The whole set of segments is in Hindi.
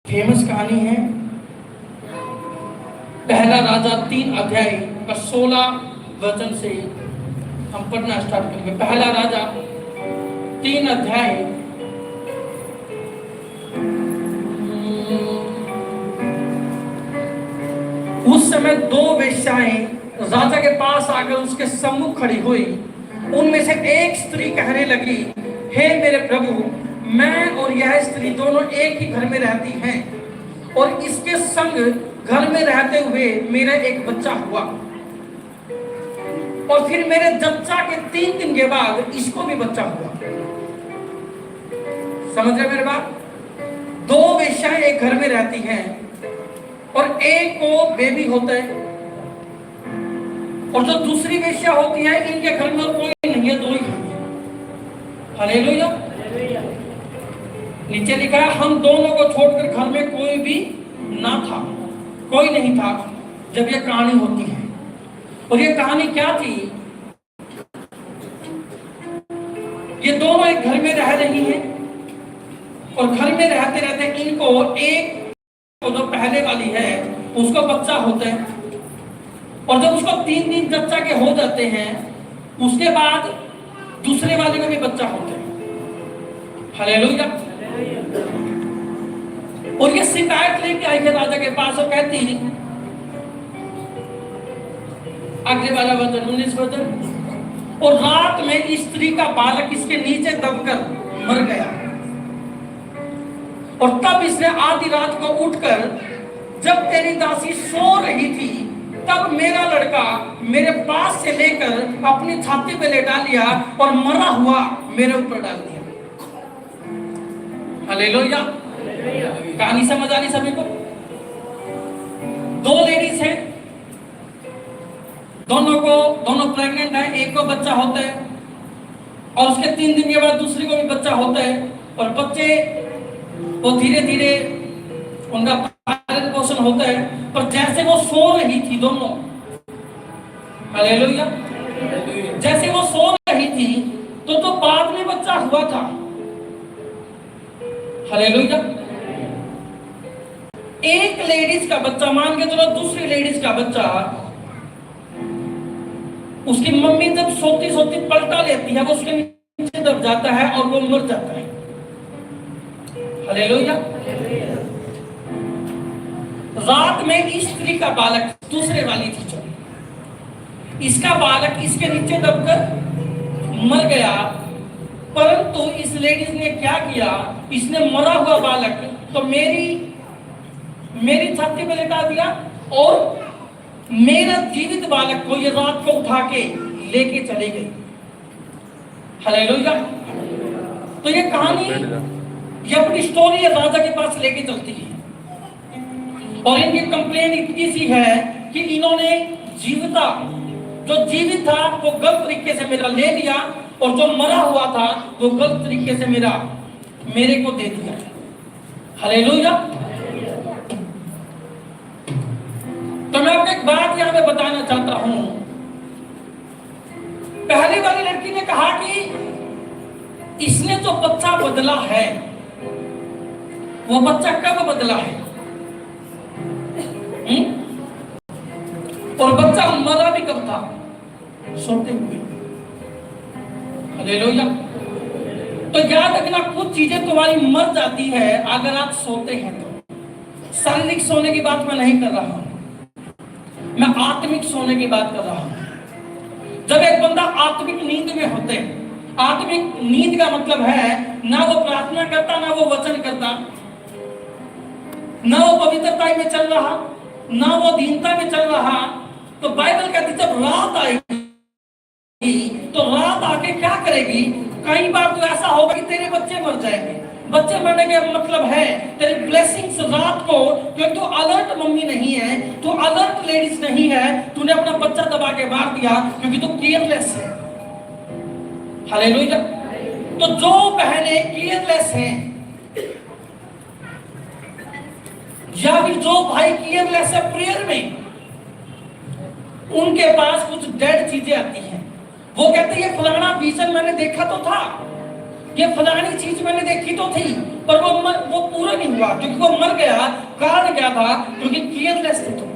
फेमस कहानी है। पहला राजा 3 अध्याय का 16 वचन से हम पढ़ना स्टार्ट करेंगे। पहला राजा 3 अध्याय उस समय 2 वेश्याएं राजा के पास आकर उसके सम्मुख खड़ी हुई। उनमें से एक स्त्री कहने लगी, हे मेरे प्रभु, मैं और यह स्त्री दोनों एक ही घर में रहती हैं और इसके संग घर में रहते हुए मेरा एक बच्चा हुआ और फिर मेरे जच्चा के 3 दिन के बाद इसको भी बच्चा हुआ। समझ रहे मेरे बात? 2 वेश्याएं एक घर में रहती हैं और एक को बेबी होता है और जो दूसरी वेश्या होती है इनके घर में कोई नहीं है, 2 ही हैं। हालेलुया। नीचे लिखा है, हम दोनों को छोड़कर घर में कोई भी ना था, कोई नहीं था जब ये कहानी होती है। और ये कहानी क्या थी? ये दोनों एक घर में रह रही हैं और घर में रहते रहते इनको एक जो पहले वाली है उसको बच्चा होता है और जब उसको 3 दिन जच्चा के हो जाते हैं उसके बाद दूसरे वाले को भी बच्चा होता है। हालेलुया। और ये शिकायत लेके आई है राजा के पास और कहती, अगले वाला वचन 19 वचन, और रात में स्त्री का बालक इसके नीचे दबकर मर गया और तब इसने आधी रात को उठकर जब तेरी दासी सो रही थी तब मेरा लड़का मेरे पास से लेकर अपनी छाती पे लेटा लिया और मरा हुआ मेरे ऊपर डाल दिया। हालेलुया। कहानी समझ आ रही सभी को? 2 लेडीज हैं, दोनों प्रेग्नेंट है, एक को बच्चा होता है और उसके 3 दिन के बाद दूसरी को भी बच्चा होता है और बच्चे वो धीरे धीरे उनका पालन पोषण होता है। पर जैसे वो सो रही थी दोनों, हालेलुया, जैसे वो सो रही थी तो बाद में बच्चा हुआ था। हालेलुया। एक लेडीज का बच्चा मान के चलो, दूसरी लेडीज का बच्चा उसकी मम्मी जब सोती सोती पलटा लेती है वो उसके नीचे दब जाता है और वो मर जाता है। हालेलुया। रात में स्त्री का बालक, दूसरे वाली थी जो, इसका बालक इसके नीचे दबकर मर गया। परंतु इस लेडीज ने क्या किया, इसने मरा हुआ बालक तो मेरी छाती पे लेटा दिया और मेरा जीवित बालक को ये रात को उठा के लेके चली गई। हालेलुया। तो ये कहानी, ये अपनी स्टोरी राजा के पास लेके चलती है और इनकी कंप्लेन इतनी सी है कि इन्होंने जो जीवित था वो गलत तरीके से मेरा ले लिया और जो मरा हुआ था वो गलत तरीके से मेरे को दे दिया। हालेलुया। तो मैं आपको एक बात यहां पे बताना चाहता हूं। पहले वाली लड़की ने कहा कि इसने जो बच्चा बदला है वो बच्चा कब बदला है? और बच्चा मरा भी कब था? सोते हुए। हालेलुया। तो याद रखना, कुछ चीजें तुम्हारी मर जाती है अगर आप सोते हैं तो। शारीरिक सोने की बात मैं नहीं कर रहा हूं, मैं आत्मिक सोने की बात कर रहा हूं। जब एक बंदा आत्मिक नींद में होते हैं, आत्मिक नींद का मतलब है ना वो प्रार्थना करता, ना वो वचन करता, ना वो पवित्रता में चल रहा, ना वो दीनता में चल रहा। तो बाइबल कहती जब रात आएगी तो रात आके क्या करेगी? कई बार तो ऐसा होगा कि तेरे बच्चे मर जाएंगे। बच्चे मरने का मतलब है तेरे ब्लेसिंग्स रात को, क्योंकि तू अलर्ट मम्मी नहीं है, तू अलर्ट लेडीज नहीं है, तूने अपना बच्चा दबा के मार दिया क्योंकि तू केयरलेस है। हालेलुया। तो जो बहनें केयरलेस हैं या फिर जो भाई केयरलेस है प्रेयर में, उनके पास कुछ डेड चीजें आती हैं। वो कहते हैं ये फलाना विजन मैंने देखा तो था, ये फलानी चीज मैंने देखी तो थी, पर वो पूरा नहीं हुआ क्योंकि वो मर गया कारण क्या था? क्योंकि केयरलेस थे तुम।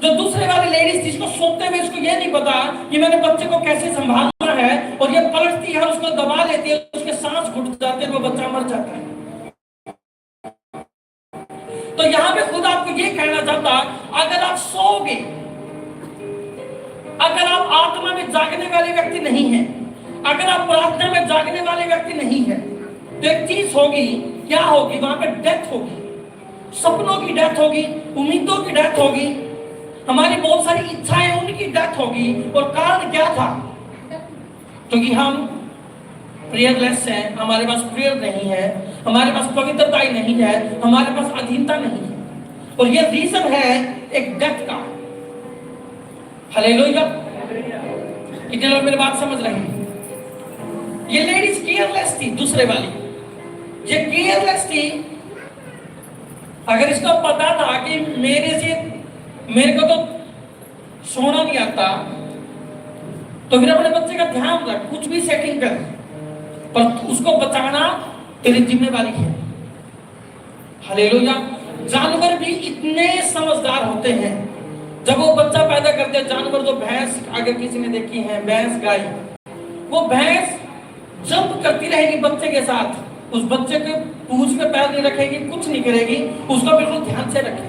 जो दूसरे वाली लेडीज थी, इसको सोते हुए इसको ये नहीं पता कि मैंने बच्चे को कैसे संभालना है, और ये पलटती है, उसको दबा लेती है, उसके सांस घुट जाते हैं, वो बच्चा मर जाता है। तो यहां पे खुद आपको ये कहना चाहता, अगर आप सोओगे, अगर आप आत्मा में जागने वाले व्यक्ति नहीं है, अगर आप प्रार्थना में जागने वाले व्यक्ति नहीं है, तो एक चीज होगी, क्या होगी? वहां पे डेथ होगी, सपनों की डेथ होगी, उम्मीदों की डेथ होगी, हमारी बहुत सारी इच्छाएं, उनकी डेथ होगी। और कारण क्या था? क्योंकि हम प्रेयरलेस है, हमारे पास प्रेयर नहीं है, हमारे पास पवित्रता ही नहीं है, हमारे पास अधीनता नहीं है, और ये रीजन है एक डेथ का। हालेलुया! कितने लोग मेरी बात समझ रहे हैं? ये लेडीज केयरलेस थी, दूसरे वाली ये केयरलेस थी। अगर इसको पता था कि मेरे को तो सोना नहीं आता, तो फिर अपने बच्चे का ध्यान रख, कुछ भी सेटिंग कर, पर उसको बचाना तेरी जिम्मेवारी है। हालेलुया! जानवर भी इतने समझदार होते हैं, जब वो बच्चा पैदा करते हैं, जानवर जो भैंस, अगर किसी ने देखी है भैंस, गाय, वो भैंस जंप करती रहेगी बच्चे के साथ, उस बच्चे के पूंछ पे पैर नहीं रखेगी, कुछ नहीं करेगी, उसका बिल्कुल ध्यान से रखेगी।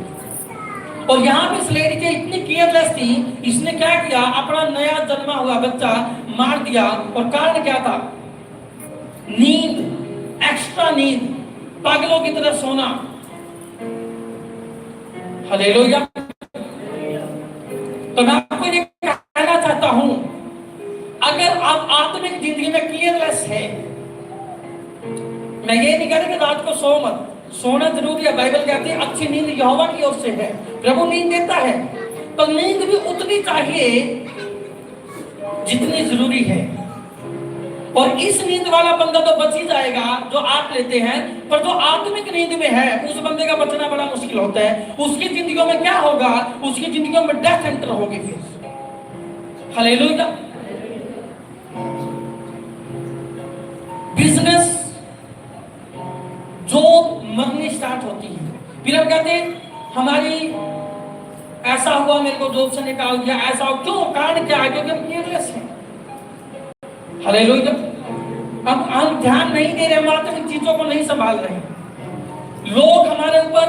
और यहाँ पे इस लेडी के इतनी केयरलेस थी, इसने क्या किया? अपना नया जन्मा हुआ बच्चा मार दिया। और कारण क्या था? नींद, एक्स्ट्रा नींद, पागलों की तरह सोना। हालेलुया! तो मैं आपको ये कहना चाहता हूं, अगर आप आत्मिक जिंदगी में केयरलेस है, मैं ये नहीं कह रहा कि रात को सो मत, सोना जरूरी है। बाइबल कहती है अच्छी नींद यहोवा की ओर से है, प्रभु नींद देता है, तो नींद भी उतनी चाहिए जितनी जरूरी है। और इस नींद वाला बंदा तो बच ही जाएगा जो आप लेते हैं, पर जो आत्मिक नींद में है उस बंदे का बचना बड़ा मुश्किल होता है। उसकी जिंदगियों में क्या होगा? उसकी जिंदगियों में डेथ एंटर होगी फिर। हालेलुया! बिजनेस जो मरनी स्टार्ट होती है, फिर हम कहते हैं हमारी ऐसा हुआ, मेरे को जॉब से निकाल दिया, ऐसा हो, क्यों? कारण क्या है? क्योंकि हम केयरलेस हैं। हालेलुया! अब हम ध्यान नहीं दे रहे, मात्र इन चीजों को नहीं संभाल रहे। लोग हमारे ऊपर,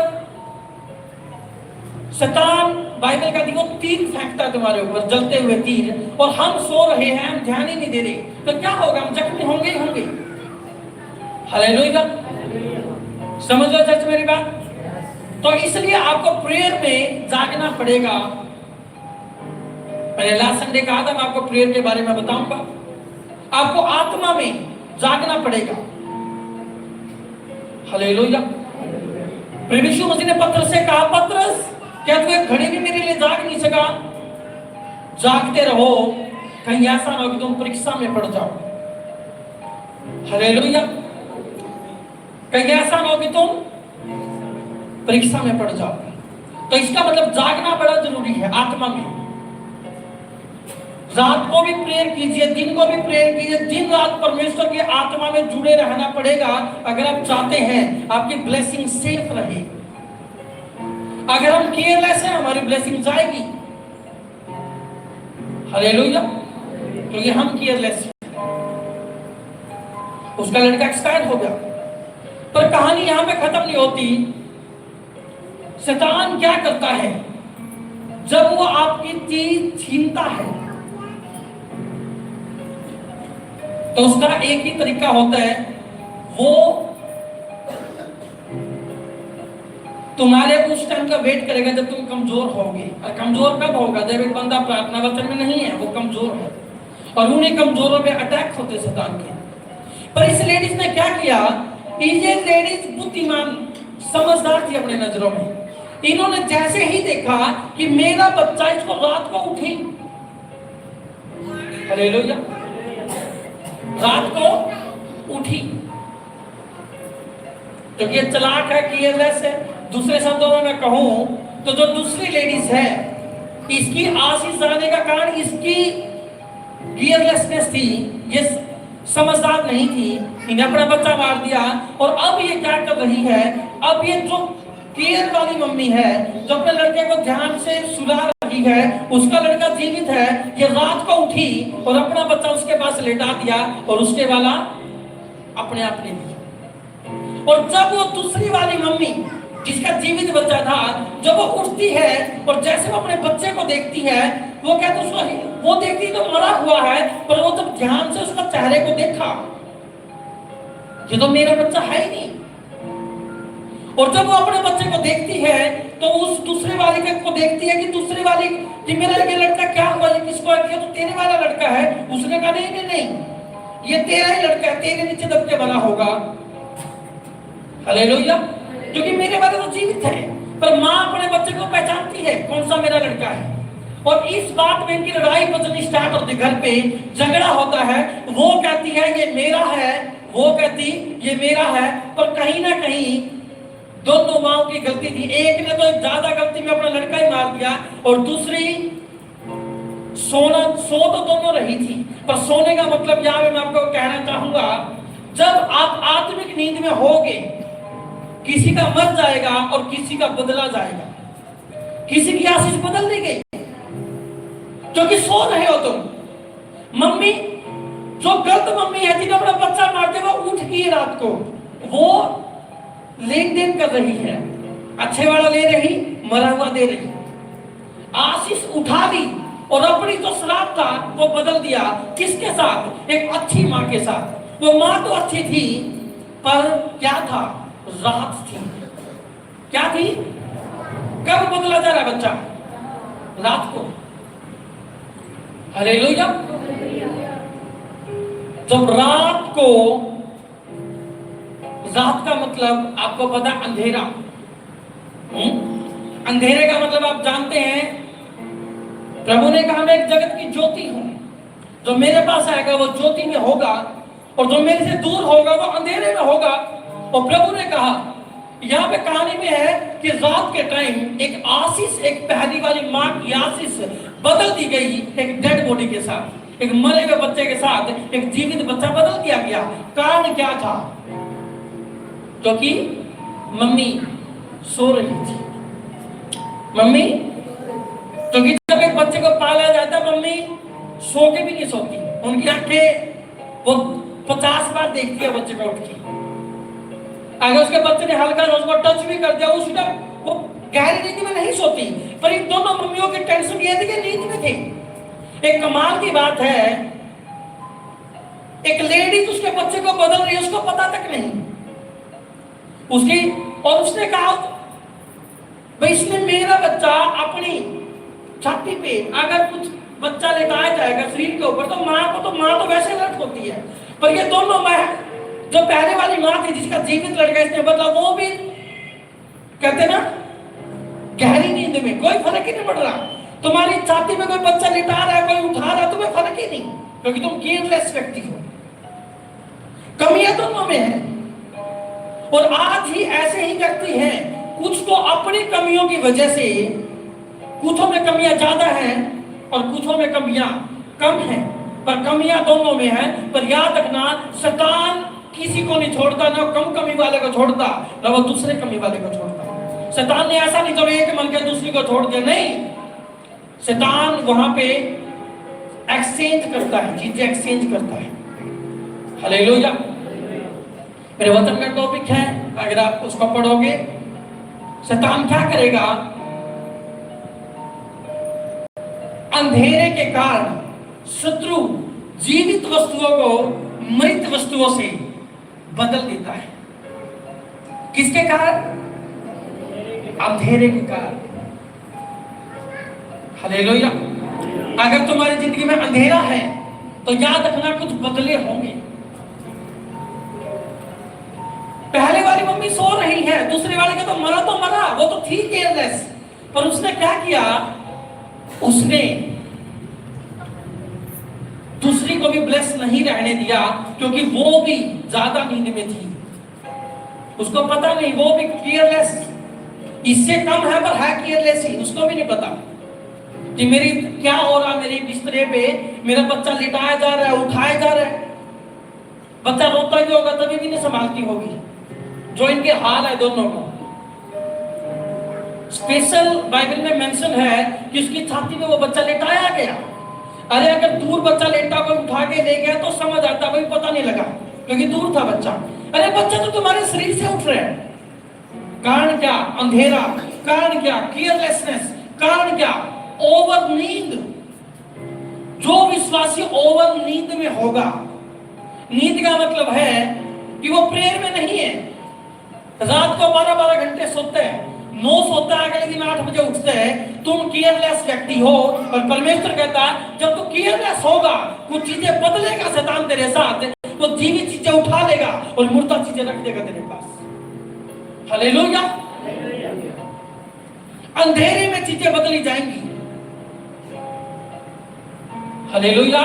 शैतान, बाइबल का देखो, तीर फेंकता है तुम्हारे ऊपर, जलते हुए तीर, और हम सो रहे हैं, हम ध्यान ही नहीं दे रहे, तो क्या होगा? हम जख्मी होंगे ही होंगे। हालेलुया! समझ लो चर्च मेरी बात। तो इसलिए आपको प्रेयर में जागना पड़ेगा। मैंने लास्ट संडे कहा था, मैं आपको प्रेयर के बारे में बताऊंगा। आपको आत्मा में जागना पड़ेगा। हालेलुया! प्रभु यीशु मसीह ने पतरस से कहा, पतरस, क्या तू एक घड़ी भी मेरे लिए जाग नहीं सका? जागते रहो, कहीं ऐसा ना हो कि तुम परीक्षा में पड़ जाओ। हालेलुया! कहीं ऐसा ना हो कि तुम परीक्षा में पड़ जाओ। तो इसका मतलब जागना बड़ा जरूरी है आत्मा में। रात को भी प्रेयर कीजिए, दिन को भी प्रेयर कीजिए, दिन रात परमेश्वर की आत्मा में जुड़े रहना पड़ेगा अगर आप चाहते हैं आपकी ब्लेसिंग सेफ रहे। अगर हम केयरलेस हैं, हमारी ब्लेसिंग जाएगी। हालेलुया! क्योंकि हम केयरलेस हैं। उसका लड़का एक्सपायर हो गया, पर कहानी यहां पे खत्म नहीं होती। शैतान क्या करता है? जब वो आपकी चीज छीनता है, तो उसका एक ही तरीका होता है, वो तुम्हारे उस टाइम का वेट करेगा जब तुम कमजोर होगे। और कमजोर कब होगा? जब एक बंदा प्रार्थना वचन में नहीं है, वो कमजोर है, और उन्हीं कमजोरों पे अटैक होते शैतान के। पर इस लेडीज ने क्या किया? ये लेडीज बुद्धिमान, समझदार थी अपने नजरों में। इन्होंने जैसे ही देखा कि मेरा बच्चा, इसको रात को उठी, हालेलुया, रात को उठी, क्योंकि ये चालाक है, केयरलेस है। दूसरे शब्दों में मैं कहूं तो जो दूसरी लेडीज है, इसकी आशीष जाने का कारण इसकी केयरलेसनेस थी। ये समझदार नहीं थी, इन्हें अपना बच्चा मार दिया। और अब ये क्या कर रही है? अब ये जो केयर वाली मम्मी है जो अपने लड़के को ध्यान से सुला रही है, उसका लड़का जीवित है, ये रात को उठी और अपना बच्चा उसके पास लेटा दिया और उसके वाला अपने आप ले लिया। और जब वो दूसरी वाली मम्मी जिसका जीवित बच्चा था, जब वो उठती है और जैसे वो अपने बच्चे को देखती है, वो कहते उसको, वो देखती तो मरा हुआ है, पर वो जब ध्यान से उसका चेहरे को देखा, ये तो मेरा बच्चा है ही नहीं। और जब वो अपने बच्चे को देखती है तो उस दूसरे वाले को देखती है कि दूसरी वाली कि मेरा ये लड़का क्या हुआ, ये किसको है, तो तेरे वाला लड़का है। उसने कहा नहीं नहीं नहीं, ये तेरा ही लड़का है, तेरे नीचे दब के बना होगा। हालेलुया। क्योंकि मेरे वाले तो जीवित है, पर माँ अपने बच्चे को पहचानती है कौन सा मेरा लड़का है। और इस बात में इनकी लड़ाई बचनी स्टार्ट होती, घर पे झगड़ा होता है। वो कहती है ये मेरा है, वो कहती ये मेरा है, पर कहीं ना कहीं दोनों माओ की गलती थी। एक ने तो ज्यादा गलती में अपना लड़का ही मार दिया और दूसरी सो तो दोनों रही थी, पर सोने का मतलब यहां मैं आपको कहना चाहूंगा, जब आप आत्मिक नींद में होगे, किसी का मर जाएगा और किसी का बदला जाएगा। किसी की आशीष बदल दी गई क्योंकि सो रहे हो तुम। मम्मी जो गलत मम्मी है जिन्हें अपना बच्चा मार दे, वो उठ गई रात को, वो लेन देन कर रही है, अच्छे वाला ले रही, मरा हुआ दे रही। आशीष उठा ली और अपनी जो श्राप था वो बदल दिया। किसके साथ? एक अच्छी माँ के साथ। वो माँ तो अच्छी थी, पर क्या था? रात थी। क्या थी? कब बदला जा रहा बच्चा? रात को। हालेलुया। जब रात को, रात का मतलब आपको पता, अंधेरा। अंधेरे का मतलब आप जानते हैं, प्रभु ने कहा मैं एक जगत की ज्योति हूं, जो मेरे पास आएगा वो ज्योति में होगा और जो मेरे से दूर होगा वो अंधेरे में होगा। और प्रभु ने कहा, यहाँ पे कहानी में है कि रात के टाइम एक आशीष, एक पहली वाली माँ की आशीष बदल दी गई एक डेड बॉडी के साथ, एक मरे हुए बच्चे के साथ एक जीवित बच्चा बदल दिया गया। कारण क्या था? क्योंकि मम्मी सो रही थी। मम्मी, क्योंकि जब एक बच्चे को पाला जाता, मम्मी सो के भी नहीं सोती, उनकी आंखें वो 50 बार देखती है बच्चे को उठ के। अगर उसके बच्चे ने हल्का उसको टच भी कर दिया, उस टाइम वो गहरी नींद में नहीं सोती। पर इन दोनों मम्मियों की टेंशन ये थी कि नींद में थी। एक कमाल की बात है, एक लेडी उसके बच्चे को बदल रही है, उसको पता तक नहीं उसकी। और उसने कहा भाई इसने मेरा बच्चा अपनी छाती पे अगर कुछ बच्चा लेटाया जाएगा शरीर के ऊपर, तो माँ तो वैसे अलर्ट होती है। पर ये दोनों माँ, जो पहले वाली माँ थी जिसका जीवित लड़का इसने बदला, वो भी कहते ना गहरी नींद में, कोई फर्क ही नहीं पड़ रहा। तुम्हारी छाती में कोई बच्चा लिटा रहा है, कोई उठा रहा है, तुम्हें फर्क ही नहीं, क्योंकि तुम केयरलेस व्यक्ति हो। कमियां दोनों में है और आज ही ऐसे ही करती हैं। कुछ तो अपनी कमियों की वजह से, कुछों में कमियां ज्यादा हैं और कुछों में कमियां कम हैं, पर कमियां दोनों में हैं। पर याद रखना, शैतान किसी को नहीं छोड़ता, ना कम कमी वाले को छोड़ता, ना वो दूसरे कमी वाले को छोड़ता। शैतान ने ऐसा नहीं कहा एक मन के दूसरे को छोड़ दिया, नहीं। शैतान वहां पे एक्सचेंज करता है, चीजें एक्सचेंज करता है। हालेलुया। मेरे वचन का टॉपिक है, अगर आप उसको पढ़ोगे, शैतान क्या करेगा? अंधेरे के कारण शत्रु जीवित वस्तुओं को मृत वस्तुओं से बदल देता है। किसके कारण? अंधेरे के कारण। हालेलुया। अगर तुम्हारी जिंदगी में अंधेरा है तो याद रखना कुछ बदले होंगे। पहले वाली मम्मी सो रही है, दूसरे वाले का तो मरा, वो तो थी केयरलेस, पर उसने क्या किया? उसने दूसरी को भी ब्लेस नहीं रहने दिया, क्योंकि वो भी ज्यादा नींद में थी। उसको पता नहीं, वो भी केयरलेस, इससे कम है पर है केयरलेस ही। उसको भी नहीं पता कि मेरी क्या हो रहा, मेरे बिस्तरे पे मेरा बच्चा लिटाया जा रहा है, उठाया जा रहा है। बच्चा रोता भी होगा तभी भी नहीं संभालती होगी, जो इनके हाल है दोनों को। स्पेशल बाइबल में मेंशन है कि उसकी छाती में वो बच्चा लेटाया गया। अरे अगर दूर बच्चा लेटा कोई उठा के ले गया तो समझ आता, भाई पता नहीं लगा क्योंकि दूर था बच्चा। अरे बच्चा तो तुम्हारे शरीर से उठ रहा है। कारण क्या? अंधेरा। कारण क्या? केयरलेसनेस। कारण क्या? ओवर नींद। जो विश्वासी ओवर नींद में होगा, नींद का मतलब है कि वो प्रेयर में नहीं है। रात को 12-12 घंटे सोते हैं, 9 सोता है, अगले दिन 8 बजे उठते हैं। तुम केयरलेस व्यक्ति हो। और परमेश्वर कहता है जब तू केयरलेस होगा, कुछ चीजें बदलेगा शैतान तेरे साथ, तो जीवित चीजें उठा लेगा और मुर्दा चीजें रख देगा तेरे पास। हालेलुया। अंधेरे में चीजें बदली जाएंगी। हालेलुया।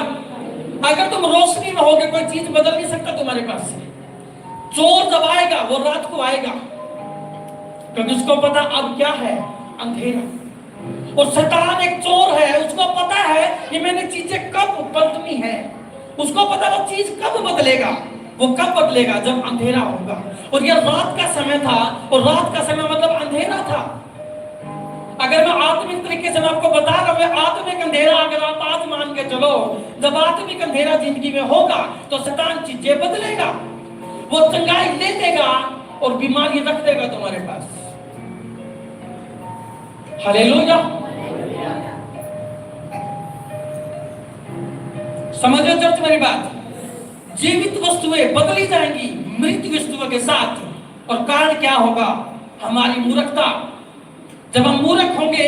अगर तुम रोशनी में होगे, कोई चीज बदल नहीं सकता तुम्हारे पास से। चोर जब आएगा वो रात को आएगा, क्योंकि उसको पता अब क्या है, अंधेरा। और शैतान एक चोर है, उसको पता है कि मैंने चीजें कब बदलनी है। उसको पता वो चीज कब बदलेगा। वो कब बदलेगा? जब अंधेरा होगा। और यह रात का समय था, और रात का समय मतलब अंधेरा था। अगर मैं आत्मिक तरीके से मैं आपको बता रहा हूं, आत्मिक अंधेरा अगर आप आज मान के चलो, जब आत्मिक अंधेरा जिंदगी में होगा तो शैतान चीजें बदलेगा। वो चंगाई ले लेगा और बीमारी रख देगा तुम्हारे पास। हालेलुया। समझो चर्च मेरी बात। जीवित वस्तुएं बदली जाएंगी मृत वस्तुओं के साथ। और कारण क्या होगा? हमारी मूर्खता। जब हम मूर्ख होंगे,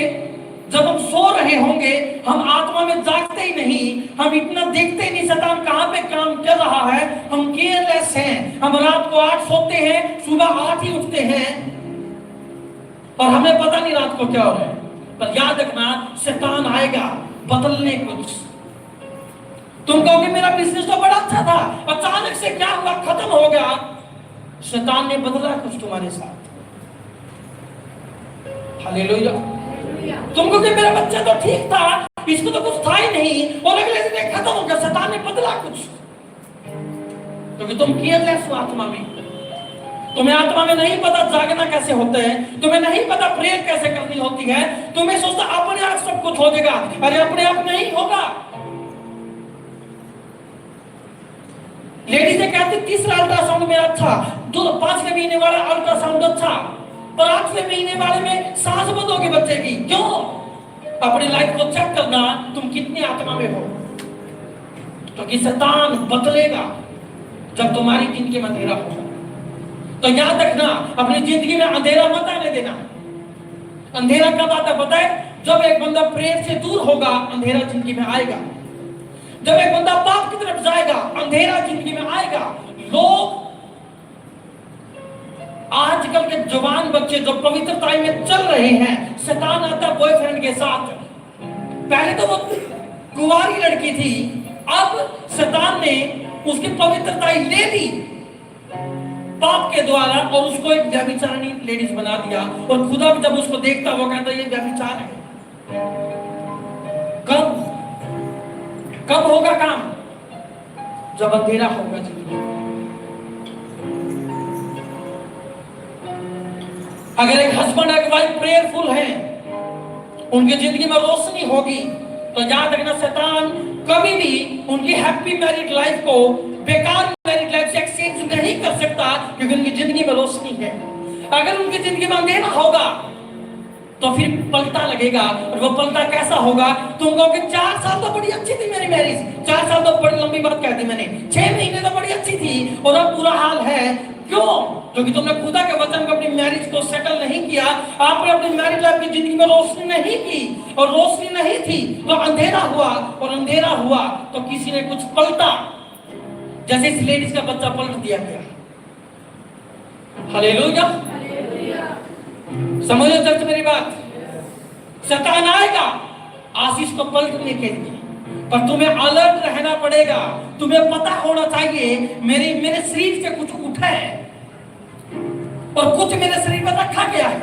जब हम सो रहे होंगे, हम आत्मा में जागते ही नहीं, हम इतना देखते ही नहीं शैतान कहां पे काम कर रहा है। हम केयरलेस हैं। हम रात को 8 सोते हैं, सुबह 8 ही उठते हैं, और हमें पता नहीं रात को क्या हो रहा है। पर याद रखना, शैतान आएगा बदलने कुछ। तुम कहोगे मेरा बिजनेस तो बड़ा अच्छा था, अचानक से क्या हुआ, खत्म हो गया। शैतान ने बदला कुछ तुम्हारे साथ। हालेलुया। तुम कहोगे मेरा बच्चा तो ठीक था, इसको तो कुछ था ही नहीं, और अगले दिन खत्म हो गया। शैतान ने बदला कुछ, क्योंकि तुम केयरलेस हो आत्मा में। तुम्हें आत्मा में नहीं पता जागना कैसे होता है, तुम्हें नहीं पता प्रेयर कैसे करनी होती है। तुम्हें सोचता अपने आप सब कुछ हो जाएगा। अरे अपने आप नहीं होगा। लेडीज कहती तीसरा अल्ट्रासाउंड मेरा अच्छा, 5वें महीने वाला अल्ट्रासाउंड अच्छा, और 8वें महीने वाले में सांस बंद होगी बच्चे की। क्यों? अपनी लाइफ को चेक करना तुम कितनी आत्मा में हो। क्योंकि शैतान बदलेगा जब तुम्हारी जिंदगी में अंधेरा होगा। तो याद रखना, अपनी जिंदगी में अंधेरा मत आने देना। अंधेरा कब आता पता है? जब एक बंदा प्रेयर से दूर होगा, अंधेरा जिंदगी में आएगा। जब एक बंदा पाप की तरफ जाएगा, अंधेरा जिंदगी में आएगा। लोग आजकल के जवान बच्चे जो पवित्रता में चल रहे हैं, शैतान आता बॉयफ्रेंड के साथ। पहले तो वो कुंवारी लड़की थी, अब शैतान ने उसकी पवित्रता ले ली पाप के द्वारा, और उसको एक व्यभिचारिणी लेडीज बना दिया। और खुदा जब उसको देखता वो कहता ये व्यभिचार है। कब होगा काम? जब अंधेरा होगा जिंदगी में। अगर एक हस्बैंड एक वाइफ प्रेयरफुल है, उनकी जिंदगी में रोशनी होगी, तो याद रखना शैतान कभी भी उनकी हैप्पी मैरिड लाइफ को बेकार मैरिड लाइफ से एक्सचेंज नहीं कर सकता, क्योंकि उनकी जिंदगी में रोशनी है। अगर उनकी जिंदगी में अंधेरा होगा तो फिर पलटा लगेगा। और वो पलटा कैसा होगा? तुम कहोगे 4 साल तो बड़ी अच्छी थी मेरी मैरिज, 4 साल तो बड़ी लंबी बात कह दी मैंने, 6 महीने तो बड़ी अच्छी थी, और अब बुरा हाल है। क्यों? क्योंकि तुमने खुदा के वचन को अपनी मैरिज को सेटल नहीं किया। आपने अपनी मैरिज लाइफ की जिंदगी में रोशनी नहीं की, और रोशनी नहीं थी तो अंधेरा हुआ, और अंधेरा हुआ तो किसी ने कुछ पलटा। जैसे इस लेडीज का बच्चा पलट दिया गया। हालेलुया। समझो चर्च मेरी बात। शैतान आएगा आशीष को पलटने के लिए, पर तुम्हें अलर्ट रहना पड़ेगा। तुम्हें पता होना चाहिए मेरे शरीर से कुछ उठा है, और कुछ मेरे शरीर में रखा गया है।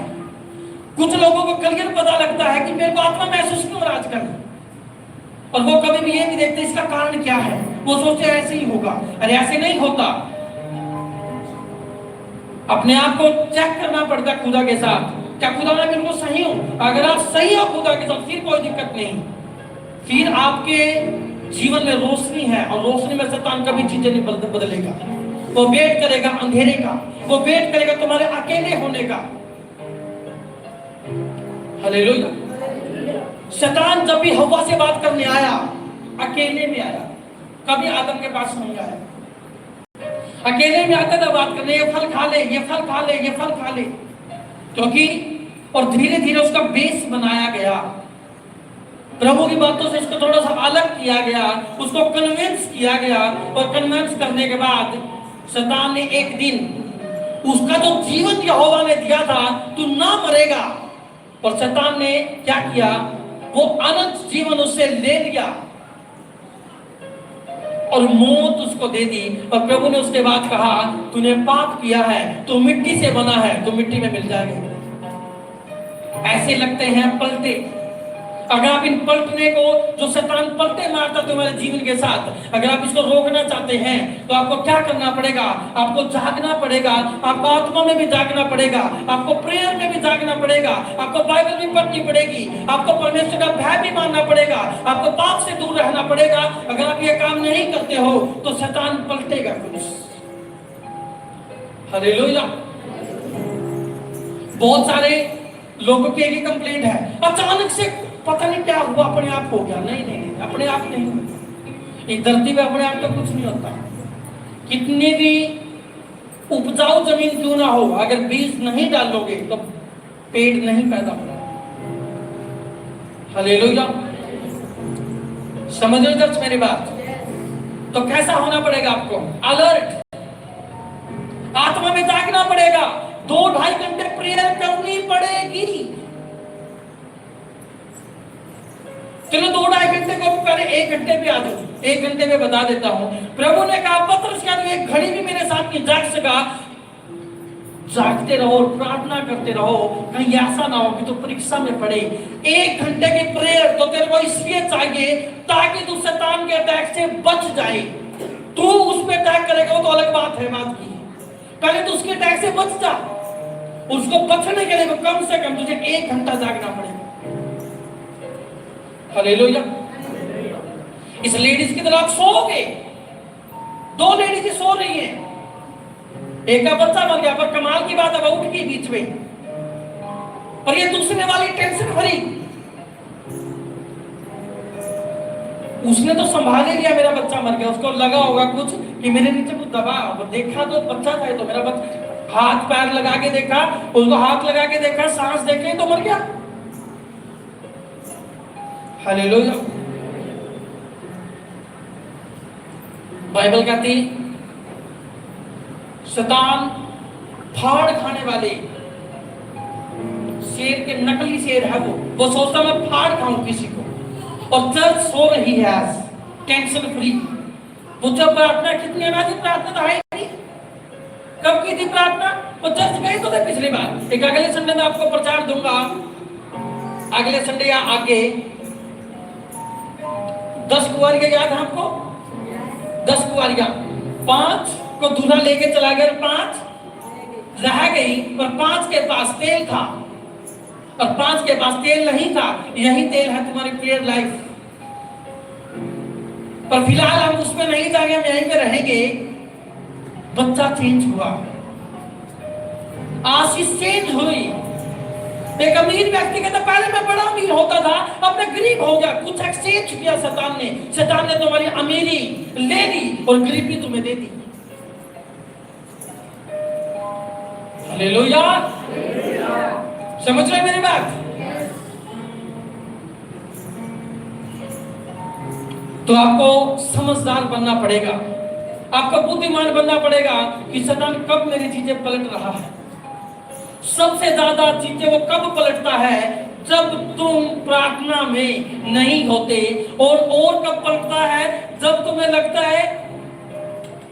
कुछ लोगों को क्लियर पता लगता है कि मेरे को आत्मा महसूस नहीं हो रहा आजकल, और वो कभी भी ये नहीं देखते इसका कारण क्या है। वो सोचते ऐसे ही होगा। अरे ऐसे नहीं होता। अपने आप को चेक करना पड़ता खुदा के साथ। क्या खुदा मैं बिल्कुल सही हूं? अगर आप सही हो खुदा के साथ, फिर कोई दिक्कत नहीं, फिर आपके जीवन में रोशनी है, और रोशनी में शैतान कभी चीजें नहीं बदलेगा। वो वेट करेगा अंधेरे का, वो वेट करेगा तुम्हारे अकेले होने का। हालेलुया। शैतान जब भी हव्वा से बात करने आया, अकेले में आया, कभी आदम के पास नहीं आया। अकेले में आता था बात करने, ये फल खा ले, ये फल खा ले, ये फल खा ले, क्योंकि और धीरे धीरे उसका बेस बनाया गया, प्रभु की बातों से इसको थोड़ा सा अलग किया गया, उसको कन्विंस किया गया, और कन्विंस करने के बाद शैतान ने एक दिन उसका जो जीवन यहोवा ने दिया था, तू ना मरेगा, और शैतान ने क्या किया, वो अनंत जीवन उससे ले लिया और मौत उसको दे दी। और प्रभु ने उसके बाद कहा, तूने पाप किया है, तू मिट्टी से बना है, तू मिट्टी में मिल जाएगा। ऐसे लगते हैं पलटे। अगर आप इन पलटने को, जो शैतान पलटे मारता तुम्हारे जीवन के साथ, अगर आप इसको रोकना चाहते हैं, तो आपको क्या करना पड़ेगा? आपको जागना पड़ेगा, आपको आत्मा में भी जागना पड़ेगा, आपको प्रेयर में भी जागना पड़ेगा, आपको बाइबल भी पढ़नी पड़ेगी, आपको परमेश्वर का भय भी मानना पड़ेगा, आपको पाप से दूर रहना पड़ेगा। अगर आप ये काम नहीं करते हो तो शैतान पलटेगा कुछ। हालेलुया। बहुत सारे लोगों की एक ही कंप्लेंट है, अचानक से पता नहीं क्या हुआ, अपने आप हो गया। नहीं नहीं नहीं, अपने आप नहीं होता। इस धरती पे अपने आप तो कुछ नहीं होता। कितनी भी उपजाऊ जमीन क्यों ना हो, अगर बीज नहीं डालोगे तो पेड़ नहीं पैदा होगा। हालेलुया। समझ रहे चर्च मेरी बात? तो कैसा होना पड़ेगा आपको? अलर्ट, आत्मा में जागना पड़ेगा, 2-2.5 घंटे प्रेयर करनी पड़ेगी। चलो 2-2.5 घंटे को पहले 1 घंटे पे आ जाओ। 1 घंटे में बता देता हूं, प्रभु ने कहा पत्रस क्या तू एक घड़ी भी मेरे साथ नहीं जाग सका? जागते रहो, प्रार्थना करते रहो, कहीं ऐसा ना हो कि तू परीक्षा में पड़े। 1 घंटे की प्रेयर तो तेरे को इसलिए चाहिए ताकि तू शैतान के अटैक से बच जाए। तू उस पे अटैक करेगा वो तो अलग बात है, बात की, पहले तो उसके अटैक से बच जा। उसको बचने के लिए कम से कम तुझे 1 घंटा जागना पड़ेगा। हालेलुया। इस लेडीज की तरह आप सोओगे। 2 लेडीज सो रही हैं, एक का बच्चा मर गया, पर कमाल की बात है वो उठ गई बीच में, और ये दूसरे वाली टेंशन भरी, उसने तो संभाल ही लिया, मेरा बच्चा मर गया। उसको लगा होगा कुछ कि मेरे नीचे कुछ दबा, वो देखा तो बच्चा था, तो मेरा बच्चा, हाथ पैर लगा के देखा, उसको हाथ लगा के देखा, सांस देखे तो मर गया। हालेलुया। बाइबल कहती शैतान फाड़ खाने वाले शेर के नकली शेर है वो सोचता मैं फाड़ खाऊं किसी को। और चर्च सो रही है आज टेंशन फ्री। वो जब प्रार्थना कितनी अनाजी प्रार्थना तो है नहीं, कब की थी प्रार्थना? वो चर्च गए तो थे पिछली बार। एक अगले संडे में आपको प्रचार दूंगा, अगले संडे या आगे 10 कुंवारियां याद है आपको? 10 कुंवारियां, 5 को दूल्हा लेके चला गया, 5 रह गई, पर 5 के पास तेल था और 5 के पास तेल नहीं था। यही तेल है तुम्हारी प्रेयर लाइफ। पर फिलहाल हम उस पर नहीं जाएंगे, हम यहीं पे रहेंगे। बच्चा चेंज हुआ, आशीष चेंज हुई। एक अमीर व्यक्ति कहता पहले मैं बड़ा अमीर होता था, अब मैं गरीब हो गया। कुछ एक्सचेंज किया शैतान ने। शैतान ने तुम्हारी अमीरी ले ली और गरीबी तुम्हें दे दी। हालेलुया। समझ रहे मेरी बात? तो आपको समझदार बनना पड़ेगा, आपको बुद्धिमान बनना पड़ेगा कि शैतान कब मेरी चीजें पलट रहा है। सबसे ज्यादा चीजें वो कब पलटता है? जब तुम प्रार्थना में नहीं होते। और कब पलटता है? जब तुम्हें लगता है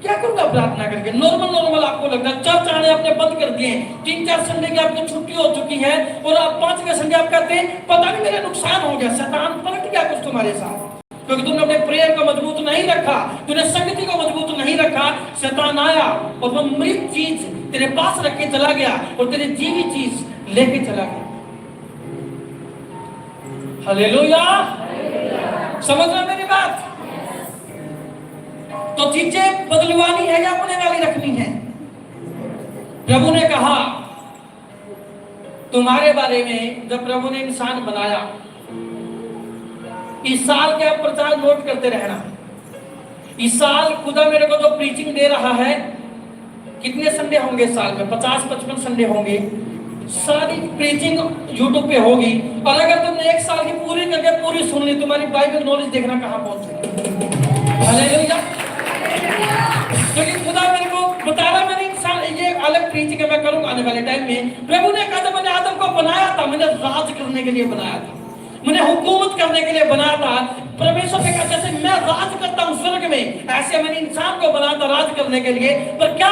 क्या करूंगा प्रार्थना करके, नॉर्मल आपको लगता है। चर्च आने आपने बंद कर दिए, 3-4 संडे की आपकी छुट्टी हो चुकी है, और आप 5वें संडे आप कहते हैं पता नहीं मेरा नुकसान हो गया। शैतान पलट गया कुछ तुम्हारे साथ, क्योंकि तुमने अपने प्रेयर को मजबूत नहीं रखा, तूने संगति को मजबूत नहीं रखा। शैतान आया और वो मृत चीज तेरे पास रख के चला गया और तेरी जीवित चीज लेके चला गया। हालेलुया, समझ रहे मेरी बात? तो चीजें बदलवानी है या अपने वाली रखनी है? प्रभु ने कहा तुम्हारे बारे में, जब प्रभु ने इंसान बनाया, इस साल के आप प्रचार नोट करते रहना। इस साल खुदा मेरे को जो प्रीचिंग दे रहा है, कितने संडे होंगे साल में? 50-55 संडे होंगे। सारी प्रीचिंग यूट्यूब पे होगी, और अगर तुमने एक साल की पूरी करके पूरी सुन ली, तुम्हारी बाइबल नॉलेज देखना कहां पहुंचे। हालेलुया, क्योंकि खुदा मेरे को बता रहा, मैंने इंसान ये अलग प्रीचिंग मैं करूंगा आने वाले टाइम में। प्रभु ने कहा था मैंने आदम को बनाया था, मैंने राज करने के लिए बनाया था, मैंने हुकूमत करने के लिए बनाया था। परमेश्वर ने कहा जैसे मैं राज करता हूं स्वर्ग में, ऐसे मैंने इंसान को बनाया था राज करने के लिए। पर क्या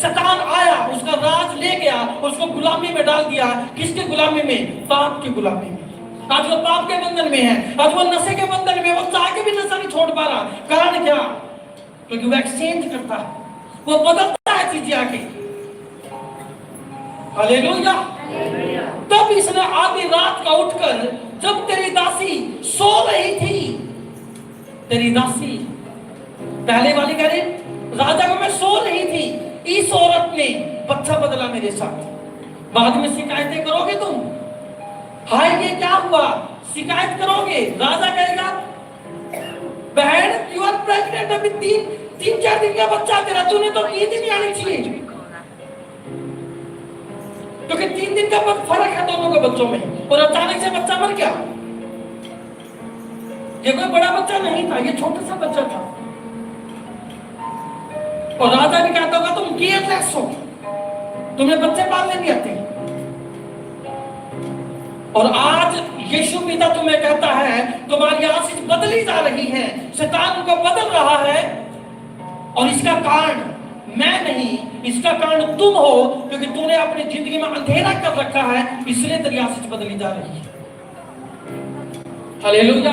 शैतान आया, उसका राज ले गया, उसको गुलामी में डाल दिया। किसके गुलामी में? पाप की गुलामी में। आज वो पाप के बंधन में है, आज वो नशे के बंधन में, वो चाह के भी नशा नहीं छोड़ पा रहा। कारण क्या? क्योंकि वो एक्सचेंज करता है, वो बदलता है चीजें आके। हालेलुया। तब इसने आधी रात का उठकर, जब तेरी दासी सो रही थी, तेरी दासी पहले वाली कह रही राजा को मैं सो रही थी, इस औरत ने बच्चा बदला मेरे साथ। बाद में शिकायतें करोगे तुम, हाय ये क्या हुआ, शिकायत करोगे। राजा कहेगा बहन यू आर प्रेग्नेंट, अभी 3-4 दिन का बच्चा तेरा, तूने तो नींद नहीं आनी चाहिए, क्योंकि 3 दिन का फर्क है दोनों के बच्चों में। और अचानक से बच्चा मर गया। ये कोई बड़ा बच्चा नहीं था, ये छोटा सा बच्चा था। और राजा भी कहता होगा तुम केयरलेस हो, तुम्हें बच्चे पालने नहीं आते। और आज यीशु पिता तुम्हें कहता है तुम्हारी आशीष बदली जा रही है, शैतान को बदल रहा है, और इसका कारण मैं नहीं, इसका कारण तुम हो, क्योंकि तूने अपनी जिंदगी में अंधेरा कर रखा है, इसलिए तेरी आशीष बदली जा रही है। हालेलुया।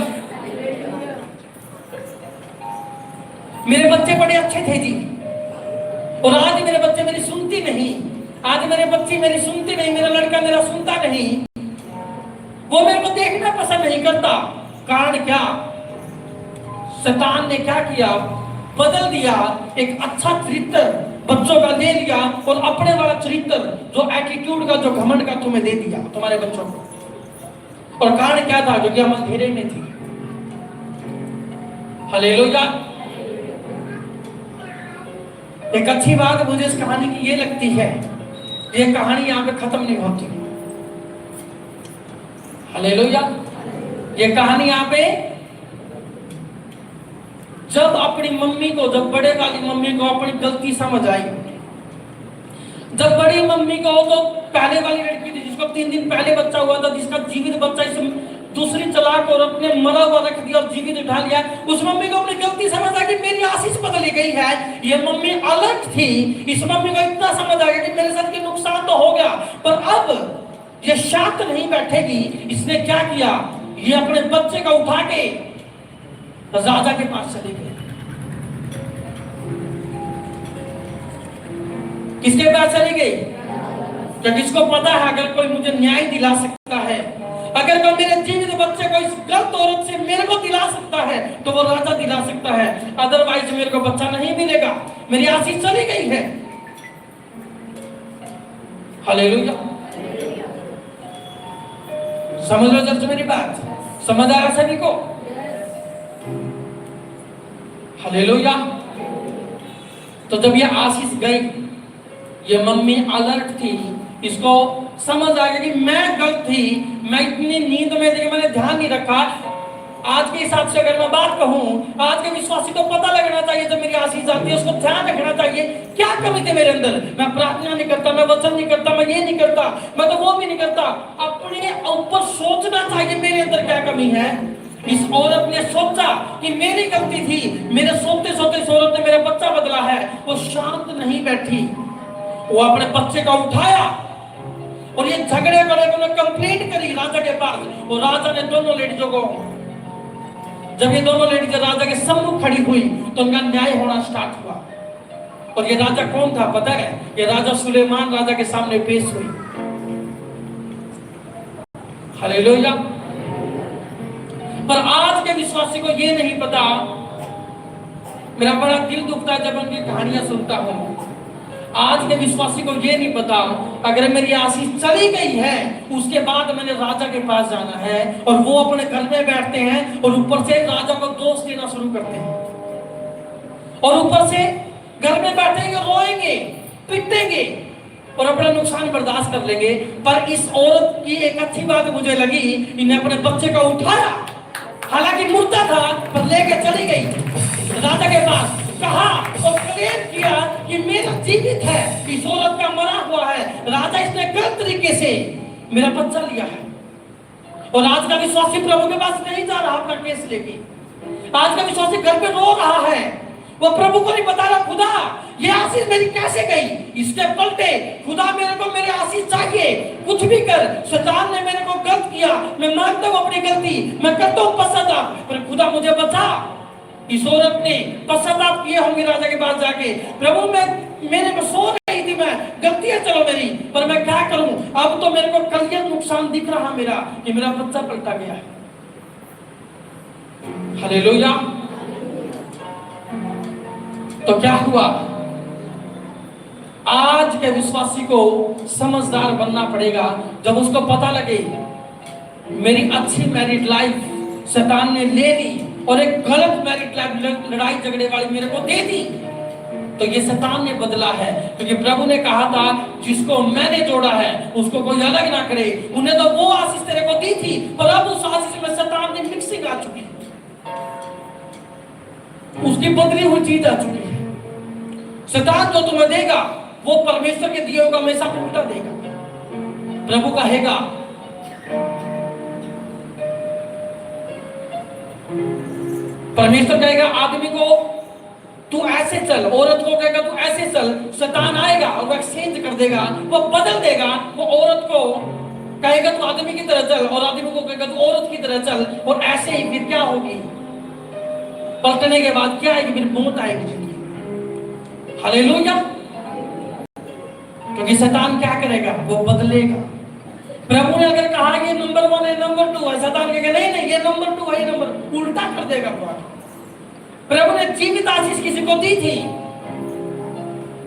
मेरे बच्चे बड़े अच्छे थे जी, और आज मेरे बच्चे मेरी सुनती नहीं, आज मेरे बच्चे मेरी सुनती नहीं, मेरा लड़का मेरा सुनता नहीं, वो मेरे को देखना पसंद नहीं करता। कारण क्या? शैतान ने क्या किया? बदल दिया। एक अच्छा चरित्र बच्चों का दे दिया, और अपने वाला चरित्र जो एटीट्यूड का, जो घमंड का तुम्हें दे दिया तुम्हारे बच्चों को। और कारण क्या था? क्योंकि हम अंधेरे में थे। हालेलुया। एक अच्छी बात मुझे इस कहानी की ये लगती है, ये कहानी यहां पे खत्म नहीं होती। हालेलुया। ये कहानी यहां पे, जब अपनी मम्मी को, जब बड़े वाली मम्मी को अपनी गलती समझ आई, जब बड़ी मम्मी को, तो पहले वाली लड़की थी जिसको 3 दिन पहले बच्चा हुआ था, जिसका जीवित बच्चा इस दूसरी तलाक और अपने मरा हुआ रख दिया और जीवित उठा लिया, उस मम्मी को अपनी गलती समझ आ कि मेरी आशीष बदली गई है। ये मम्मी अलग थी, इस मम्मी को इतना समझ आ गया कि मेरे साथ के नुकसान तो हो गया, पर अब ये शांत नहीं बैठेगी। इसने क्या किया? ये अपने बच्चे को उठा के राजा के पास चले गए। किसके पास चले गए? क्योंकि इसको पता है अगर कोई मुझे न्याय दिला सकता है, अगर कोई मेरे जीवित बच्चे को इस गलत औरत से मेरे को दिला सकता है, तो वो राजा दिला सकता है, अदरवाइज मेरे को बच्चा नहीं मिलेगा, मेरी आशीष चली गई है। हालेलुया। समझ लो जब मेरी बात समझ आया सभी को? हालेलुया। तो जब ये आशीष गई, ये मम्मी अलर्ट थी, इसको समझ आ गया कि मैं गलत थी, मैं इतनी नींद में थी, मैंने ध्यान नहीं रखा। आज के हिसाब से अगर मैं बात कहूं, आज के विश्वासी को पता लगना चाहिए जब मेरी आशीष आती है, उसको ध्यान रखना चाहिए क्या कमी थी मेरे अंदर। मैं प्रार्थना नहीं करता, मैं वचन नहीं करता, मैं ये नहीं करता, मैं तो वो भी नहीं करता। अपने ऊपर सोचना चाहिए मेरे अंदर क्या कमी है। इस औरत ने सोचा कि मेरी गलती थी, मेरे सोते सोते इस औरत ने मेरा बच्चा बदला है। वो शांत नहीं बैठी, वो अपने बच्चे को उठाया और ये झगड़े करे, कंप्लेंट करी राजा के पास। और राजा ने दोनों लेडीजों को, जब ये दोनों लेडीज राजा के सम्मुख खड़ी हुई, तो उनका न्याय होना स्टार्ट हुआ। और ये राजा कौन था पता है? ये राजा सुलेमान राजा के सामने पेश हुई। हालेलुया। पर आज के विश्वासी को ये नहीं पता, मेरा बड़ा दिल दुखता है जब उनकी कहानियां सुनता हूं। आज के विश्वासी को ये नहीं पता, अगर मेरी आशीष चली गई है उसके बाद मैंने राजा के पास जाना है, और वो अपने घर में बैठते हैं और ऊपर से राजा को दोष देना शुरू करते हैं, और ऊपर से घर में बैठेंगे, रोएंगे, पिटेंगे और अपना नुकसान बर्दाश्त कर लेंगे। पर इस औरत की एक अच्छी बात मुझे लगी, इन्हें अपने बच्चे को उठाया, हालांकि मुर्दा था, पर लेके चली गई राजा के पास, कहा और क्लेम किया कि मेरा जीवित है, इस औरत का मरा हुआ है, राजा इसने गलत तरीके से मेरा बच्चा लिया है। और आज का विश्वासी प्रभु के पास नहीं जा रहा अपना केस लेके, आज का विश्वासी घर पे रो रहा है, वो प्रभु को नहीं बता रहा, खुदा ये आशीष मेरी कैसे गई, इसके पलटे, खुदा मेरे को मेरी आशीष चाहिए, कुछ भी कर, शैतान ने मेरे को गलत किया, मैं मानता हूँ अपनी गलती, मैं करता हूँ पश्चाताप, पर खुदा मुझे बता। इस औरत ने पश्चाताप किए होंगे राजा के पास जाके, प्रभु मेरे में सो रही थी, मैं गलतियां चलो मेरी, पर मैं क्या करूं, अब तो मेरे को कलियर नुकसान दिख रहा मेरा, कि मेरा बच्चा पलटा गया है। हालेलुया। तो क्या हुआ, आज के विश्वासी को समझदार बनना पड़ेगा। जब उसको पता लगे मेरी अच्छी मैरिड लाइफ शैतान ने ले ली और एक गलत मैरिड लाइफ लड़ाई झगड़े वाली मेरे को दे दी, तो ये शैतान ने बदला है, क्योंकि प्रभु ने कहा था जिसको मैंने जोड़ा है उसको कोई अलग ना करे। उन्हें तो वो आशीष तेरे को दी थी, पर अब उस आशीष में शैतान ने मिक्सिंग आ चुकी, उसकी बदली हुई चीज आ चुकी है। शैतान जो तुम्हें देगा वो परमेश्वर के दिए होगा हमेशा उल्टा देगा। प्रभु कहेगा परमेश्वर कहेगा आदमी को तू ऐसे चल, औरत को कहेगा तू ऐसे चल, शैतान आएगा और वो एक्सचेंज कर देगा, वो बदल देगा, वो औरत को कहेगा तू आदमी की तरह चल और आदमी को कहेगा तू औरत की तरह चल, और ऐसे ही फिर क्या होगी, पलटने के बाद क्या आएगी, फिर मौत आएगी जिंदगी। हालेलुया। क्योंकि शैतान क्या करेगा, वो बदलेगा। प्रभु ने अगर कहा कि नंबर 1 है, नंबर 2 है, शैतान कहेगा नहीं नहीं ये नंबर 2 है, ये नंबर, उल्टा कर देगा। प्रभु ने जीवित आशीष किसी को दी थी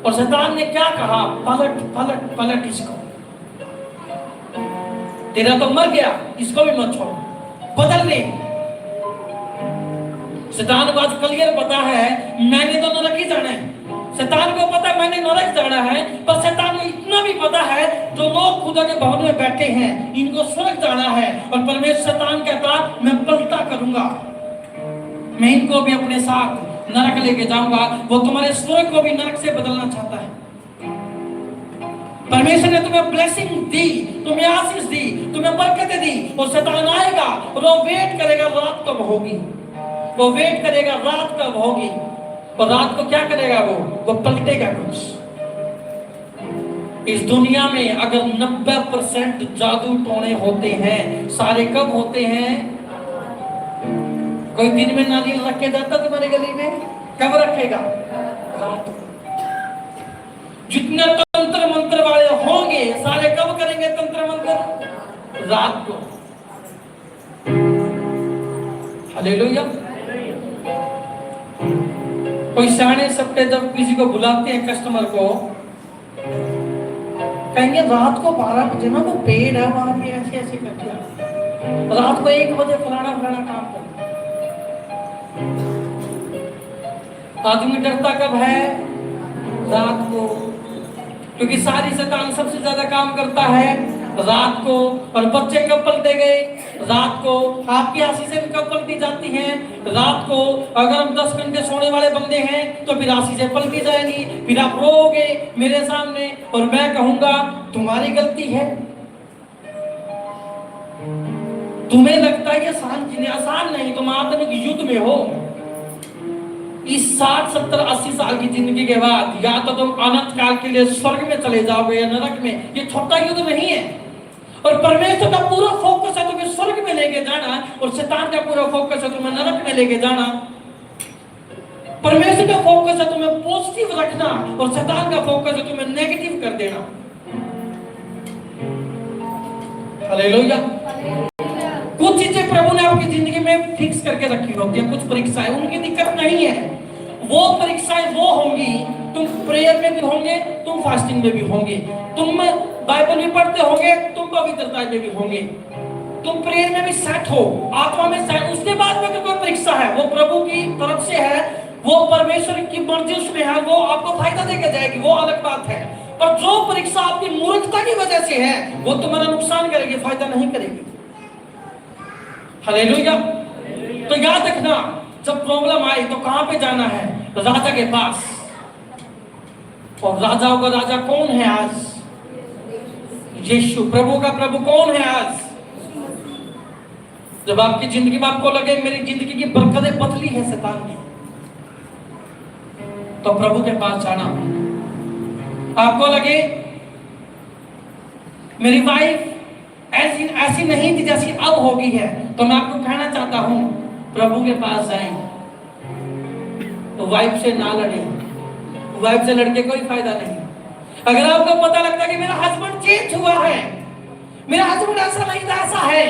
और शैतान ने क्या कहा, पलट पलट पलट इसको, तेरा तो मर गया, इसको भी मत छोड़, बदल ले। शैतान को आज क्लियर पता है मैंने तो नरक ही जाना है, शैतान को पता है मैंने नरक जाना है, पर शैतान को इतना भी पता है जो लोग खुदा के भवन में बैठे हैं इनको स्वर्ग जाना है, और परमेश्वर शैतान कहता मैं पलटा करूंगा, मैं इनको भी अपने साथ नरक लेके जाऊंगा। वो तुम्हारे स्वर्ग को भी नरक से बदलना चाहता है। परमेश्वर ने तुम्हें ब्लेसिंग दी, तुम्हें आशीष दी, तुम्हें बरकतें दी, और शैतान आएगा और वो वेट करेगा रात कब होगी, वो वेट करेगा रात कब होगी, और रात को क्या करेगा, वो पलटेगा कुछ। इस दुनिया में अगर 90% जादू टोने होते हैं, सारे कब होते हैं? कोई दिन में नारियल रख के जाता तुम्हारे गली में, कब रखेगा? रात। जितने तंत्र मंत्र वाले होंगे सारे कब करेंगे तंत्र मंत्र? रात को। हालेलुया। कोई सियाने सपटे जब किसी को बुलाते हैं कस्टमर को, कहेंगे रात को 12 बजे ना वो पेड़ है वहां पे ऐसे ऐसे करके, रात को 1 बजे फलाना फलाना काम कर। आदमी डरता कब है? रात को, क्योंकि सारी शैतान सबसे ज्यादा काम करता है रात को। और बच्चे कब पलटे गए? रात को। आपकी आशीषें भी कब पलटी जाती हैं? रात को। अगर हम 10 घंटे सोने वाले बंदे हैं तो फिर आशीषें पलटी जाएंगी, फिर आप रोओगे मेरे सामने और मैं कहूंगा तुम्हारी गलती है। तुम्हें लगता है ये आसान नहीं, तुम आत्मिक युद्ध में हो। इस 60, 70, 80 साल की जिंदगी के बाद या तो तुम अनंत काल के लिए स्वर्ग में चले जाओगे या नरक में। ये छोटा युद्ध नहीं है। और परमेश्वर का पूरा फोकस है तुम्हें स्वर्ग में लेके जाना, और शैतान का पूरा फोकस है तुम्हें नरक में लेके जाना। परमेश्वर का फोकस है तुम्हें पॉजिटिव रखना, और शैतान का फोकस है तुम्हें नेगेटिव कर देना। हालेलुया। प्रभु ने आपकी जिंदगी में फिक्स करके रखी होती है, कुछ परीक्षाएं, उनकी दिक्कत नहीं है। वो परीक्षाएं वो होंगी, तुम प्रेयर में भी होंगे, तुम फास्टिंग में भी होंगे, तुम बाइबल भी पढ़ते होंगे, तुम पवित्रता में भी होंगे, तुम प्रेयर में भी सेट हो, आत्मा में सेट। उसके बाद में कोई परीक्षा है, वो प्रभु की तरफ से है, वो परमेश्वर की मर्जी उसमें है, वो आपको फायदा देकर जाएगी, वो अलग बात है। पर जो परीक्षा आपकी मूर्खता की वजह से है, वो तुम्हारा नुकसान करेगी, फायदा नहीं करेगी। हालेलुया। तो याद रखना, जब प्रॉब्लम आई तो कहां पे जाना है? राजा के पास। और राजाओं का राजा कौन है आज? यीशु। प्रभु का प्रभु कौन है आज? जब आपकी जिंदगी में आपको लगे मेरी जिंदगी की बरकतें पतली है शैतान की, तो प्रभु के पास जाना। आपको लगे मेरी वाइफ ऐसी नहीं थी जैसी अब हो गई है, तो मैं आपको कहना चाहता हूं प्रभु के पास जाएं। तो वाइफ से ना लड़े, वाइफ से लड़के कोई फायदा नहीं। अगर आपको पता लगता है कि मेरा हस्बैंड चेंज हुआ है, मेरा हस्बैंड ऐसा नहीं था ऐसा है,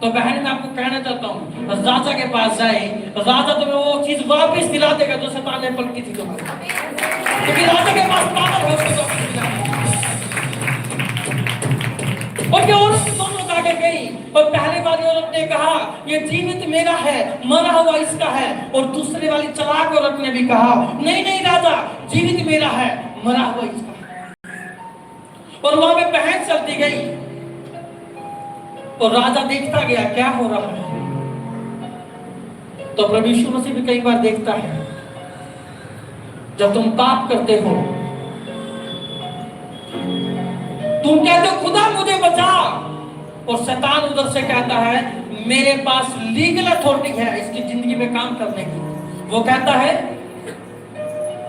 तो बहन मैं आपको कहना चाहता हूं राजा के पास जाए। राजा तुम्हें वो चीज वापस दिला देगा जो शैतान ने पलटी थी तुम्हारी, क्योंकि राजा के पास पावर है उसको वापस दिलाने। और क्या औरत दोनों आगे गई, और पहले वाली औरत ने कहा ये जीवित मेरा है, मरा हुआ इसका है, और दूसरे वाली चालाक औरत ने भी कहा नहीं नहीं राजा, जीवित मेरा है, मरा हुआ इसका है। और वहां पे बहस चलती गई, और राजा देखता गया क्या हो रहा है। तो प्रभु यीशु मसीह भी कई बार देखता है, जब तुम पाप करते हो, तुम कहते हो खुदा मुझे बचा, और शैतान उधर से कहता है मेरे पास लीगल अथॉरिटी है इसकी जिंदगी में काम करने की। वो कहता है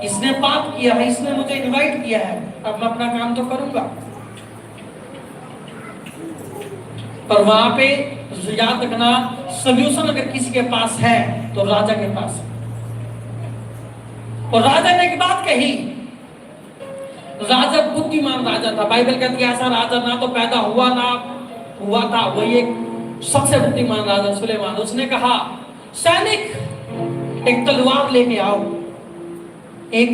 इसने पाप किया है, इसने मुझे इनवाइट किया है, अब मैं अपना काम तो करूंगा। पर वहां पे याद रखना, सोल्यूशन अगर किसी के पास है तो राजा के पास। और राजा ने एक बात कही, राजा बुद्धिमान राजा था। बाइबल कहती है ऐसा राजा ना तो पैदा हुआ ना हुआ था, वही एक सबसे बुद्धिमान राजा सुलेमान। उसने कहा सैनिक एक तलवार लेके आओ, एक,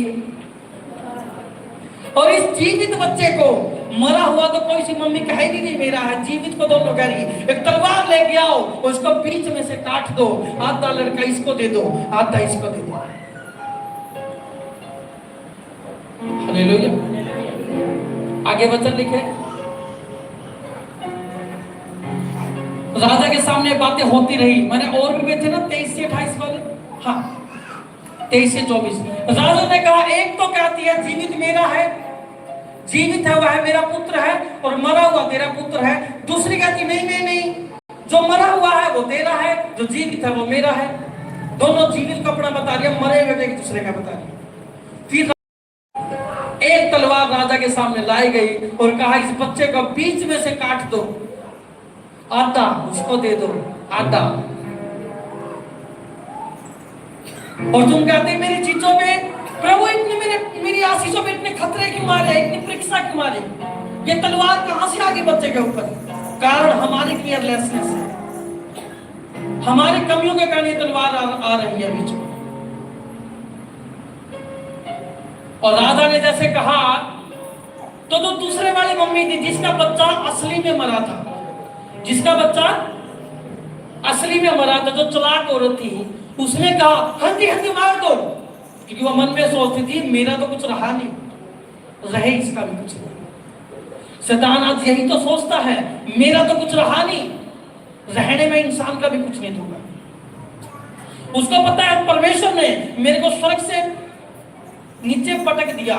और इस जीवित बच्चे को, मरा हुआ तो कोई सी मम्मी कहेगी नहीं मेरा है, जीवित को दोनों कह रही, एक तलवार लेके आओ, उसको बीच में से काट दो, आधा लड़का इसको दे दो, आधा इसको दे दो। हालेलुया। आगे वचन लिखे, राजा के सामने बातें होती रही। मैंने और भी थे ना 23 से 28 वाले, हाँ 23 से 24। राजा ने कहा एक तो कहती है जीवित मेरा है, जीवित है वह है मेरा पुत्र है, और मरा हुआ तेरा पुत्र है। दूसरी कहती नहीं नहीं नहीं, जो मरा हुआ है वो तेरा है, जो जीवित है वो मेरा है। दोनों जीवित का अपना बता दिया, मरे हुए एक दूसरे का बता दिया। फिर एक तलवार राजा के सामने लाई गई और कहा इस बच्चे को बीच में से काट दो, आधा उसको दे दो, आधा। और तुम कहते मेरी चीजों में प्रभु इतने मेरी आशीषों में इतने खतरे क्यों मारे, इतनी परीक्षा क्यों मारे, ये तलवार कहां से आ गई बच्चे के ऊपर? कारण हमारी केयरलेसनेस है, हमारी कमियों के कारण ये तलवार आ रही है बीच में। और राजा ने जैसे कहा तो जो दूसरे वाली मम्मी थी जिसका बच्चा असली में मरा था, जिसका बच्चा असली में मरा था, जो चालाक औरत थी, उसने कहा हंसी हंसी मार दो, क्योंकि वो मन में सोचती थी मेरा तो कुछ रहा नहीं, रहे इसका भी कुछ नहीं। शैतान आज यही तो सोचता है मेरा तो कुछ रहा नहीं, रहने में इंसान का भी कुछ नहीं होगा। उसको पता है परमेश्वर ने मेरे को स्वर्ग से नीचे पटक दिया,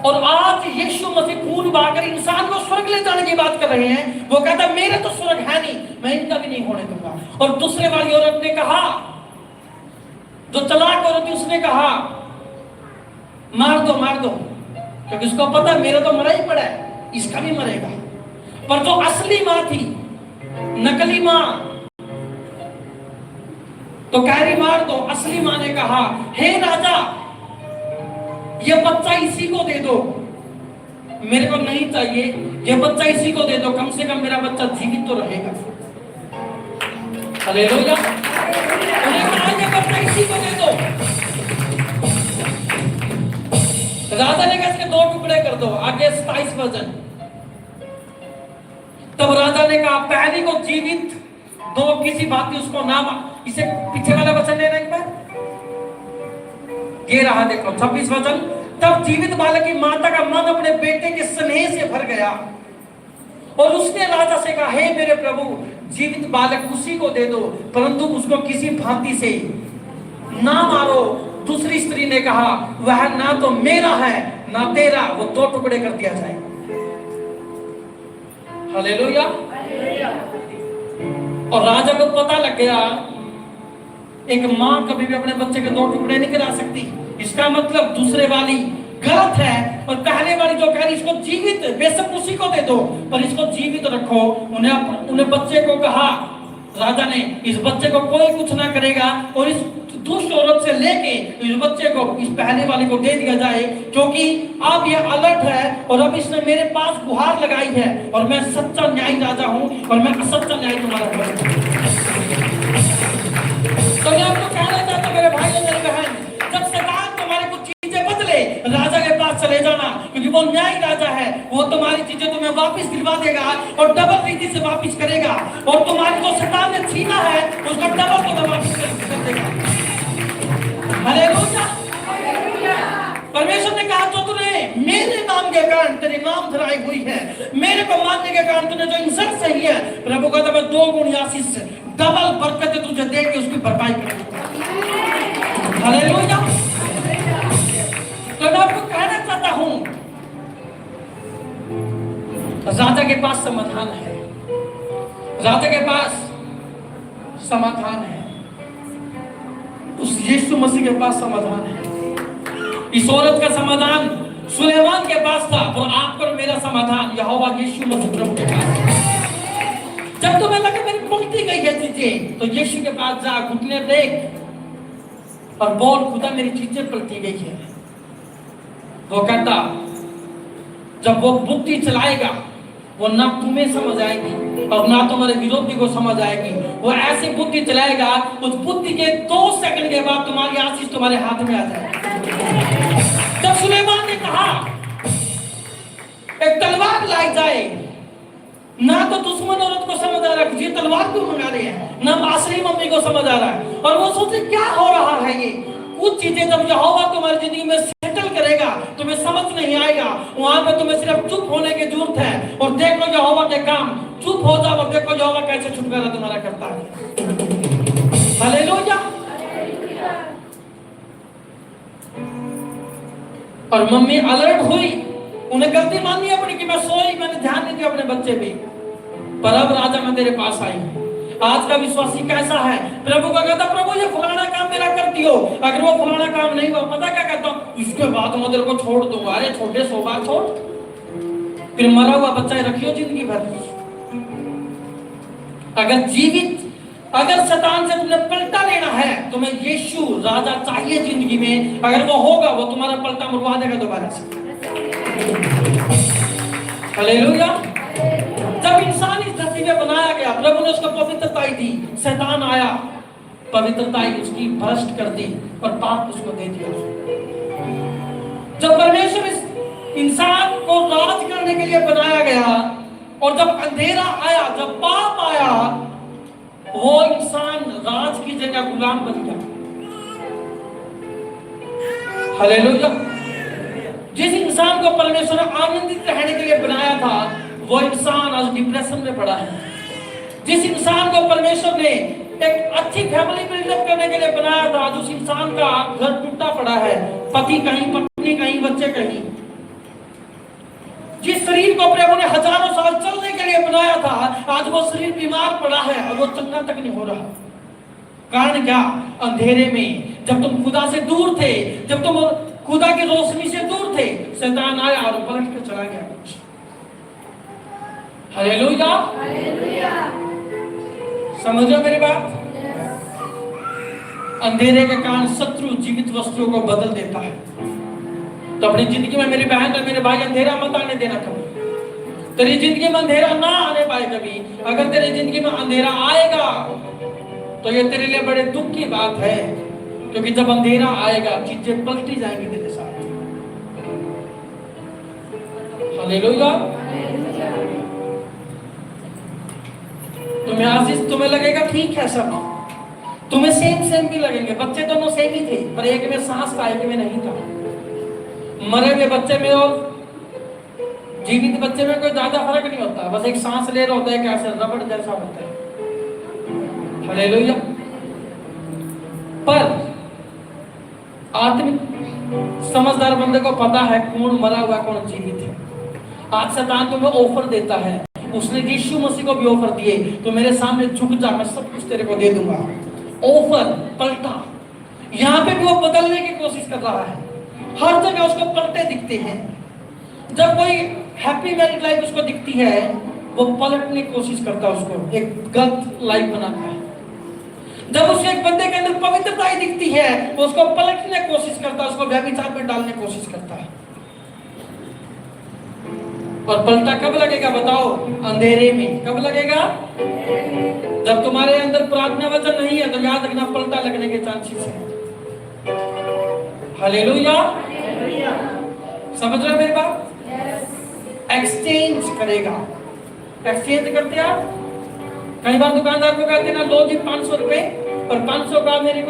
और आज यीशु मसीह खून बहाकर इंसान को स्वर्ग ले जाने की बात कर रहे हैं। वो कहता है मेरे तो स्वर्ग है नहीं, मैं इनका भी नहीं होने दूंगा। और दूसरे वाली औरत ने कहा, जो चालाक औरत थी, उसने कहा मार दो, क्योंकि उसको पता मेरा तो मरा ही पड़ा है, इसका भी मरेगा। पर जो असली मां थी, नकली मां तो कह रही मार दो। असली मां ने कहा हे राजा, ये बच्चा इसी को दे दो, मेरे को नहीं चाहिए, ये बच्चा इसी को दे दो, कम से कम मेरा बच्चा जीवित तो रहेगा। हालेलुया। उन्हें कहा ये बच्चा इसी को दे दो। राजा ने कहा इसके 2 टुकड़े कर दो। आगे 27 वचन। तब राजा ने कहा पहली को जीवित दो, किसी बात उसको नाम। इसे पीछे वाला वचन लेना एक बार। ये रहा देखो 26 वचन। तब जीवित बालक की माता का मन अपने बेटे के स्नेह से भर गया और उसने राजा से कहा हे मेरे प्रभु, जीवित बालक उसी को दे दो, परंतु उसको किसी भांति से ना मारो। दूसरी स्त्री ने कहा वह ना तो मेरा है ना तेरा, वो 2 टुकड़े कर दिया जाए। हालेलुया। और राजा को पता लग गया एक मां कभी भी अपने बच्चे के 2 टुकड़े नहीं करा सकती। इसका मतलब दूसरे वाली गलत है और पहले वाली जो कह रही इसको जीवित, बेशक उसी को दे दो पर इसको जीवित रखो। उन्हें बच्चे को कहा राजा ने इस बच्चे को कोई कुछ ना करेगा और इस दुष्ट औरत से लेके इस बच्चे को इस पहले वाले को दे दिया जाए, क्योंकि अब यह अलर्ट है और अब इसने मेरे पास गुहार लगाई है और मैं सच्चा न्यायी राजा हूं और मैं असच्चा न्यायी तुम्हारा हूं। तो मैं आपको कहना चाहता हूं मेरे भाई और मेरे बहन, जब शैतान तुम्हारे कुछ चीजें बदले राजा के पास चले जाना, क्योंकि वो न्यायी राजा है। वो तुम्हारी चीजें तुम्हें वापस दिलवा देगा और डबल रीति से वापस करेगा और तुम्हारी जो शैतान ने छीना है उसका डबल तुम्हें वापस कर देगा। हालेलुया। परमेश्वर ने कहा जो तूने मेरे नाम के कारण तेरे नाम धराई हुई है, मेरे को मानने के कारण तूने जो इंसान सही है, प्रभु कहता मैं 2 गुण आशीष डबल बरकत तुझे दे के उसकी भरपाई करूंगा। हालेलुया। तो मैं आपको कहना चाहता हूं राजा के पास समाधान है। राजा के पास समाधान है। उस यीशु मसीह के पास समाधान है। इस औरत का समाधान सुलेमान के पास था और आपका और मेरा समाधान यहोवा यीशु मसीह प्रभु के पास। जब तुम्हें लगे मेरी पलटी गई है चीजें, तो यीशु के पास जा, घुटने टेक और बोल खुदा मेरी चीजें पलटी गई है। वो कहता जब वो बुद्धि चलाएगा वो ना तुम्हें समझ आएगी और ना तुम्हारे विरोधी को समझ आएगी। वो ऐसी बुद्धि चलाएगा उस बुद्धि के 2 सेकंड के बाद तुम्हारी आशीष तुम्हारे हाथ में आ जाएगी। जब सुलेमान ने कहा एक तलवार लाई जाए, ना तो दुश्मन औरत को समझ आ रहा है ये तलवार क्यों मंगा रही है, ना आसरी मम्मी को समझ आ रहा है और वो सोचे क्या हो रहा है ये। कुछ चीजें जब यहोवा तुम्हारी जिंदगी में सेटल करेगा तुम्हें समझ नहीं आएगा। वहां पे तुम्हें सिर्फ चुप होने की जरूरत है और देख लो यहोवा के काम। चुप हो जाओ और देखो यहोवा कैसे छुटकारा तुम्हारा करता है। हालेलुया। और मम्मी अलर्ट हुई, उन्हें गलती माननी अपनी कि मैं सोई, मैंने ध्यान नहीं दिया अपने बच्चे पे। पर अब राजा मैं तेरे पास आई। आज का विश्वासी कैसा है? प्रभु का कहता प्रभु ये फलाना काम मेरा कर दियो। अगर वो फलाना काम नहीं हुआ पता क्या कहता हूँ, इसके बाद मैं तेरे को छोड़ दूंगा। अरे छोटे 100 बार छोड़, फिर मरा हुआ बच्चा रखियो जिंदगी भर। अगर जीवित, अगर शैतान से तुमने पलटा लेना है तुम्हें यीशु राजा चाहिए जिंदगी में। अगर वो होगा वो तुम्हारा पलटा मरवा देगा दोबारा से। हालेलुया। जब इंसान इस धरती में बनाया गया प्रभु ने उसको पवित्रता दी, शैतान आया पवित्रता उसकी भ्रष्ट कर दी और पाप उसको दे दिया। जब परमेश्वर इस इंसान को राज करने के लिए बनाया गया और जब अंधेरा आया, जब पाप आया, वो इंसान राज की जगह गुलाम बन गया। हालेलुया। जिस इंसान को परमेश्वर ने आनंदित रहने के लिए बनाया था वो इंसान आज डिप्रेशन में पड़ा है। जिस इंसान को परमेश्वर ने एक अच्छी फैमिली बिल्डअप करने के लिए बनाया था आज उस इंसान का घर टूटा पड़ा है। पति कहीं, पत्नी कहीं, बच्चे कहीं। जिस शरीर को प्रभु ने हजारों साल चलने के लिए बनाया था आज वो शरीर बीमार पड़ा है और वो चलना तक नहीं हो रहा। कारण क्या? अंधेरे में जब तुम खुदा से दूर थे, जब तुम खुदा की रोशनी से दूर थे, शैतान आया और पलट के चला गया। हालेलुया। समझ रहे हो मेरी बात? अंधेरे के कारण शत्रु जीवित वस्तुओं को बदल देता है। तो अपनी जिंदगी में मेरी बहन और मेरे भाई अंधेरा मत आने देना कभी। तेरी जिंदगी में अंधेरा ना आने पाए कभी। अगर तेरी जिंदगी में अंधेरा आएगा तो ये तेरे लिए बड़े दुख की बात है, क्योंकि जब अंधेरा आएगा चीजें पलटी जाएंगी तेरे साथ। हालेलुया। तुम्हें आशीष, तुम्हें लगेगा ठीक है सब, तुम्हें सेम भी लगेंगे। बच्चे दोनों सेम ही थे, पर एक में सांस था, एक में नहीं था। मरे हुए बच्चे में और जीवित बच्चे में कोई ज्यादा फर्क नहीं होता, बस एक सांस ले रहा होता है, कैसे रबड़ जैसा होता है। हालेलुया। पर आत्मिक समझदार बंदे को पता है कौन मरा हुआ कौन जीवित है। आज शैतान तुम्हें ऑफर देता है, उसने यीशु मसीह को भी ऑफर दिए, तो मेरे सामने झुक जा, मैं सब कुछ तेरे को दे दूंगा। ऑफर पलटा, यहाँ पे भी वो बदलने की कोशिश कर रहा है। हर जगह उसको पलटे दिखते हैं। जब कोई हैप्पी मैरिड लाइफ उसको दिखती है, वो पलटने की कोशिश करता है, उसको एक गलत लाइफ बनाता है। जब उसे एक बंदे के अंदर पवित्रता ही दिखती है, वो उसको पलटने की कोशिश करता है, उसको व्यभिचार में डालने की कोशिश करता है। और पलटा कब लगेगा बताओ? अंधेरे में। कब लगेगा? जब तुम्हारे अंदर प्रार्थना वचन नहीं है, तो याद रखना पलटा लगने के चांसेस है। हालेलुया। समझ रहे मेरी बात? एक्सचेंज करेगा। एक्सचेंज करते आप? कई बार दुकानदार को कहते ना, लो जी 500 रुपए, और 500 का मेरे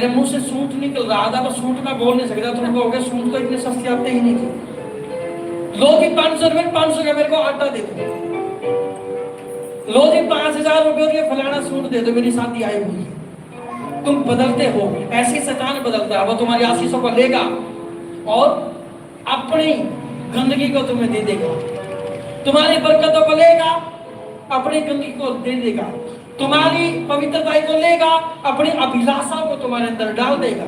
मुंह से सूंठ निकल रहा था, बस सूंठ में बोल नहीं सकता। तुम कहोगे सूंठ तो इतने सस्ते आते ही नहीं थे। लो जी 500 रुपए, 500 का मेरे को आटा दे दो। लो जी 5000 रुपए और ये फलाना सूंठ दे दो, मेरी शादी आई हुई है। तुम बदलते हो, ऐसे शैतान बदलता है। वो तुम्हारी आशीषों को लेगा और अपनी गंदगी को तुम्हें दे देगा। तुम्हारी बरकतों को लेगा, अपनी गंदगी को दे देगा। तुम्हारी पवित्रता को लेगा, अपनी अभिलाषाओं को तुम्हारे अंदर डाल देगा।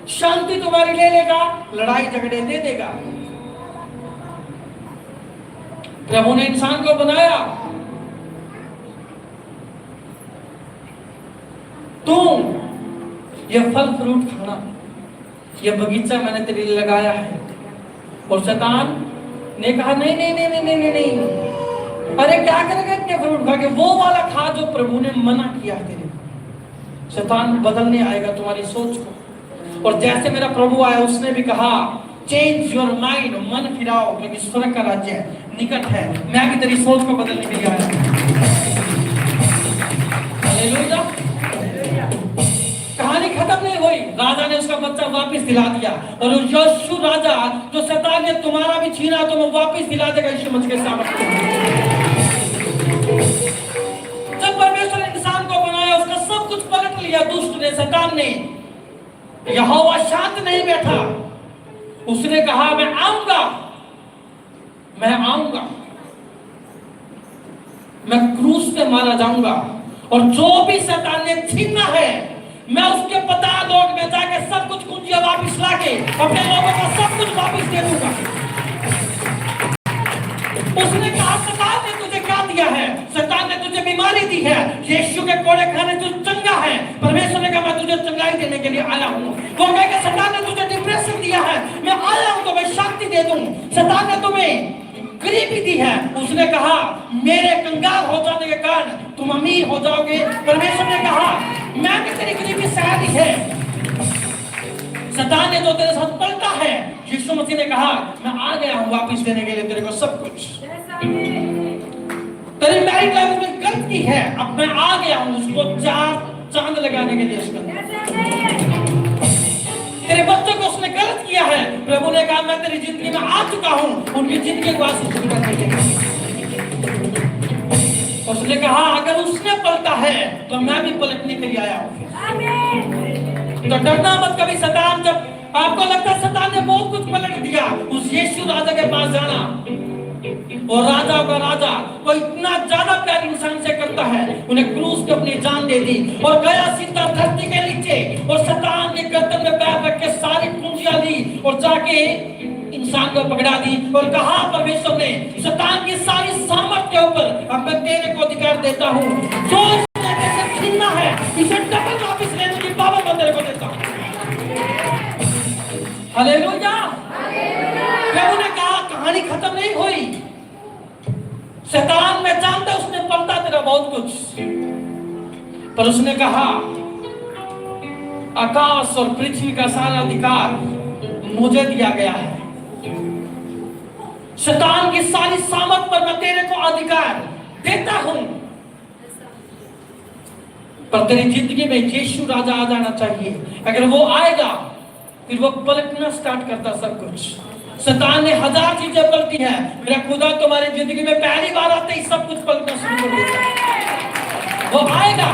शांति तुम्हारी ले लेगा, लड़ाई झगड़े दे देगा। प्रभु ने इंसान को बनाया, तुम ये फल फ्रूट खाना, ये बगीचा मैंने तेरे लिए लगाया है। और शैतान ने कहा नहीं नहीं नहीं नहीं नहीं नहीं, अरे क्या करेगा इतने फ्रूट खा के? वो वाला खा जो प्रभु ने मना किया तेरे को। शैतान बदलने आएगा तुम्हारी सोच को। और जैसे मेरा प्रभु आया, उसने भी कहा चेंज योर माइंड, मन फिराओ, क्योंकि स्वर्ग का राज्य निकट है। मैं भी तेरी सोच को बदलने के लिए आया। हालेलुया। कहानी खत्म नहीं हुई, राजा ने उसका बच्चा वापस दिला दिया। और यीशु राजा जो शैतान ने तुम्हारा भी छीना, तो वो वापस दिला देगा यीशु मसीह के सामने। जब परमेश्वर ने इंसान को बनाया, उसका सब कुछ पलट लिया दुष्ट ने, शैतान ने। यहोवा शांत नहीं बैठा, उसने कहा मैं आऊंगा, मैं आऊंगा, मैं क्रूस पे मारा जाऊंगा, और जो भी शैतान ने छीना है, मैं उसके पता लोग में जाके सब कुछ कुंजियां वापस लाके अपने लोगों को सब कुछ वापस दे दूंगा। उसने कहा शैतान ने तुझे क्या दिया है? शैतान ने तुझे बीमारी दी है, यीशु के कोड़े खाने तू चंगा है। परमेश्वर ने कहा मैं तुझे चंगाई देने के लिए आया हूँ। वो कहेगा शैतान ने तुझे डिप्रेशन दिया है, मैं आया हूँ तो मैं शांति दे दूं। शैतान ने तुम्हें गरीबी दी है, उसने कहा मेरे कंगाल हो जाने के कारण तुम अमीर हो जाओगे। परमेश्वर ने कहा मैं भी तेरी गरीबी सहा दी है। शैतान ने जो तेरे साथ पलटा है, यीशु मसीह ने कहा मैं आ गया हूं वापस देने के लिए तेरे को सब कुछ। तेरी मैरिड लाइफ में गलती है, अब मैं आ गया हूं उसको चांद लगाने के लिए। तेरे बच्चों को उसने गलत किया है, प्रभु ने कहा मैं तेरी जिंदगी में आ चुका हूं उनकी जिंदगी को आशीष करने के लिए। उसने कहा अगर उसने पलटा है तो मैं भी पलटने के लिए आया हूं। तो डरना मत कभी। शैतान जब आपको लगता है शैतान ने बहुत कुछ पलट दिया, उस यीशु राजा के पास जाना। और राजा का राजा वो इतना ज्यादा प्यार इंसान से करता है, उन्हें क्रूस पे अपनी जान दे दी और गया सीधा धरती के नीचे। और शैतान के गर्दन में पैर रख के सारी कुंजियां ली और जाके इंसान को पकड़ा दी और कहा परमेश्वर ने शैतान की सारी सामर्थ के ऊपर अब मैं तेरे को अधिकार देता हूँ। जो इसने छीनना है इसे डबल वापस लेने की पावर मैं तेरे को देता हूँ। हालेलुया। प्रभु ने कहा कहानी खत्म नहीं हुई। शैतान मैं जानता उसने पलटा तेरा मेरा बहुत कुछ, पर उसने कहा आकाश और पृथ्वी का सारा अधिकार मुझे दिया गया है। शैतान की सारी सामर्थ पर मैं तेरे को अधिकार देता हूं, पर तेरी जिंदगी में यीशु राजा आ जाना चाहिए। अगर वो आएगा फिर वो पलटना स्टार्ट करता सब कुछ। शैतान ने 1000 चीजें पलटी है, मेरा खुदा तुम्हारी जिंदगी में पहली बार आते ही सब कुछ पलटना शुरू कर देता। वो आएगा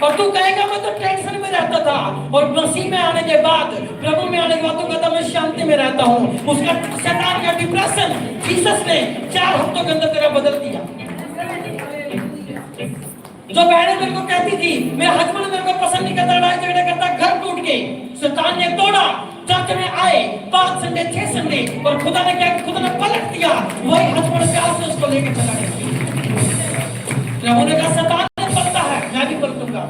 और तू कहेगा मैं तो टेंशन में रहता था, और मसीह में आने के बाद, प्रभु में आने के बाद तू कहता मैं शांति में रहता हूँ। उसका शैतान का डिप्रेशन जीसस ने 4 हफ्तों के अंदर तेरा बदल दिया। जो बहनें मेरे को कहती थी मेरा हस्बैंड मेरे को पसंद नहीं करता, लड़ाई झगड़े करता, घर टूट गए, शैतान ने तोड़ा। चर्च में आए 5 संडे 6 संडे, और खुदा ने क्या, खुदा ने पलट दिया। वही हस्बैंड प्यार से उसको लेके चला गया। प्रभु ने कहा शैतान ने पलटा है, मैं भी पलटूंगा।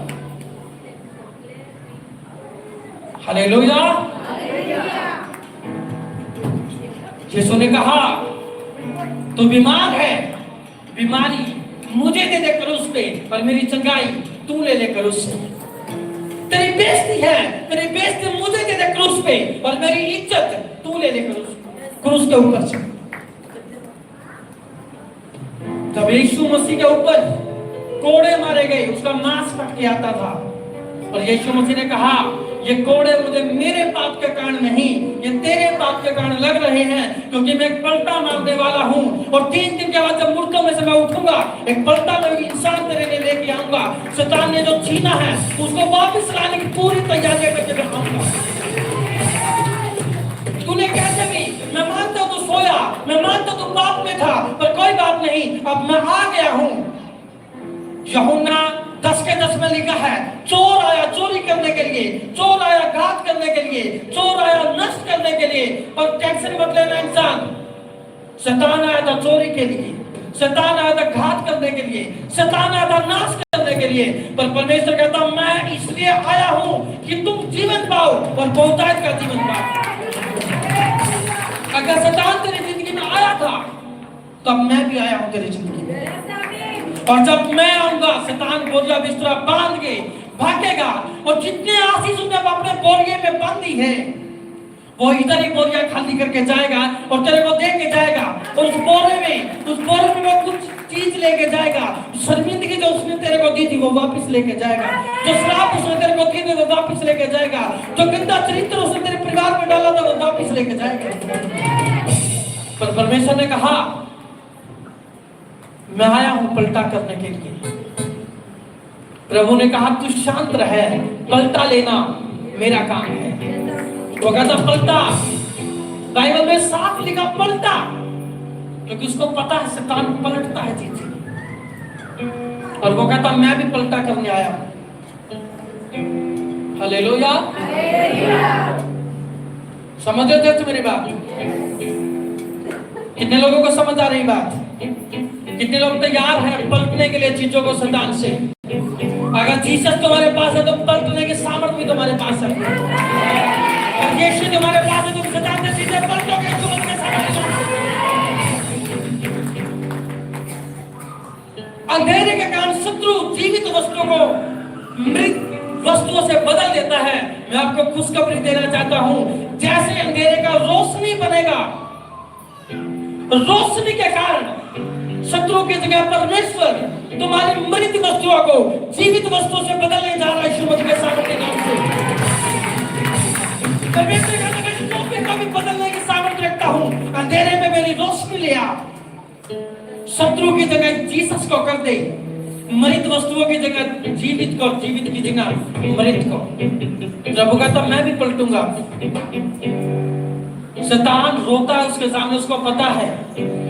हालेलुया। यीशु ने कहा तू बीमार है, बीमारी मुझे दे दे क्रूस पे, पर मेरी चंगाई तू ले ले क्रूस से। तेरी बेइज्जती है, तेरी बेइज्जती मुझे दे दे क्रूस पे, और मेरी इज्जत तू ले ले क्रूस के ऊपर से। जब यीशु मसीह के ऊपर कोड़े मारे गए, उसका मांस फट के आता था, और यीशु मसीह ने कहा ये कोड़े मुझे मेरे पाप के कारण नहीं, ये तेरे पाप के कारण लग रहे हैं, क्योंकि मैं एक पलटा मारने वाला हूं, और 3 दिन के बाद जब मुर्दों में से मैं उठूंगा, एक पलटा मैं इंसान तेरे लिए लेके आऊंगा। शैतान ने जो छीना है उसको वापस लाने की पूरी तैयारी करके दिखाऊंगा। तूने कैसे भी, मैं मानता हूं तू सोया, मैं मानता हूं तू पाप में था, पर कोई बात नहीं, अब मैं आ गया हूं। यूहन्ना 10:10 में लिखा है चोर आया चोरी करने के लिए, चोर आया घात करने के लिए, चोर आया नष्ट करने के लिए, पर टेंशन मत लेना इंसान। शैतान आया था चोरी के लिए, शैतान आया था घात करने के लिए, शैतान आया था नाश करने के लिए, पर परमेश्वर कहता मैं इसलिए आया हूं कि तुम जीवन पाओ और बहुतायत का जीवन पाओ। अगर शैतान तेरी जिंदगी में आया था तब मैं भी आया हूं तेरी जिंदगी में, और जब मैं आऊंगा शैतान बोरिया बिस्तरा बांध के भागेगा, और जितने आशीष उसने अपने बोरिये में बांधी है वो इधर ही बोरिया खाली करके जाएगा और तेरे को दे के जाएगा, और उस बोरे में वो कुछ चीज लेके जाएगा। शर्मिंदगी जो उसने तेरे को दी थी वो वापस लेके जाएगा, जो श्राप उसने तेरे को दी थी वो वापस लेके जाएगा, जो गंदा चरित्र उसने तेरे परिवार में डाला था वो वापस लेके जाएगा। पर परमेश्वर ने कहा मैं आया हूं पलटा करने के लिए। प्रभु ने कहा तू शांत रहे, पलटा लेना मेरा काम है। वो कहता पलटा, बाइबल में साफ लिखा पलटा, क्योंकि उसको पता है शैतान पलटता है चीजें, और वो कहता मैं भी पलटा करने आया हूं। हालेलुया। समझ रहे थे मेरी बात? कितने लोगों को समझ आ रही बात? कितने लोग तैयार हैं पलटने के लिए चीजों को शैतान से? अगर जीसस तुम्हारे पास है तो पलटने की सामर्थ भी तुम्हारे पास है। और यीशु तुम्हारे पास है, तुम शैतान से चीजें पलटोगे, तुम उसके सामर्थ। अंधेरे के कारण शत्रु जीवित वस्तुओं को मृत वस्तुओं से बदल देता है। मैं आपको खुशखबरी देना चाहता हूं, जैसे अंधेरे का रोशनी बनेगा, रोशनी के कारण शत्रु की जगह परमेश्वर तुम्हारी मृत वस्तुओं को जीवित वस्तुओं से बदलने जा रहा है। यीशु मसीह के सामर्थ के नाम से परमेश्वर का मैं टोपी को भी बदलने की सामर्थ रखता हूं। अंधेरे में मेरी रोशनी ले आ, शत्रु की जगह जीसस को कर दे, मृत वस्तुओं की जगह जीवित को, जीवित की जगह मृत को। प्रभु कहता मैं भी पलटूंगा। शैतान रोता है उसके सामने, उसको पता है,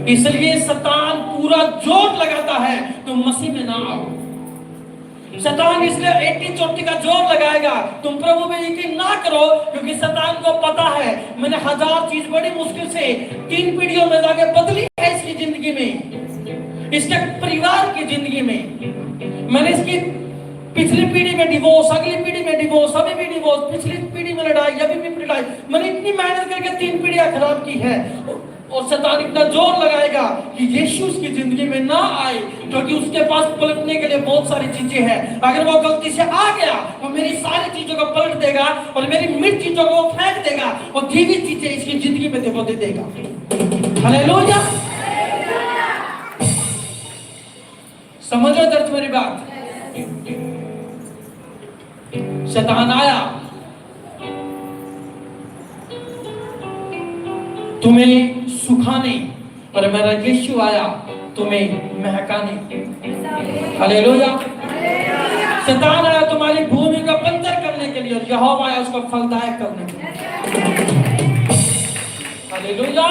इसलिए शैतान पूरा जोर लगाता है तुम मसीह में ना आओ। शैतान इसलिए 80-40 का जोर लगाएगा, तुम प्रभु में यकीन ना करो, क्योंकि शैतान को पता है मैंने 1000 चीज बड़ी मुश्किल से 3 पीढ़ियों में जाके बदली है इसकी जिंदगी में, इसके परिवार की जिंदगी में। मैंने इसकी पिछली पीढ़ी में डिवोर्स, अगली पीढ़ी में डिवोर्स, अभी भी डिवोर्स, पिछली पीढ़ी में लड़ाई, अभी भी लड़ाई। मैंने इतनी मेहनत करके 3 पीढ़ियां खराब की है। और शैतान इतना जोर लगाएगा कि यीशु उसकी जिंदगी में ना आए, क्योंकि उसके पास पलटने के लिए बहुत सारी चीजें हैं। अगर वो गलती से आ गया वो मेरी सारी चीजों को पलट देगा और मेरी मिट चीजों को फेंक देगा और जीवित चीजें इसकी जिंदगी में दे देगा। हालेलुया। समझ रहे दर्द मेरी बात? शैतान आया तुम्हें सुखाने, और मेरा यीशु आया तुम्हें महकाने। हालेलुया। शैतान आया तुम्हारी भूमि का बंजर करने के लिए और यहोवा आया उसको फलदायक करने के लिए। हालेलुया।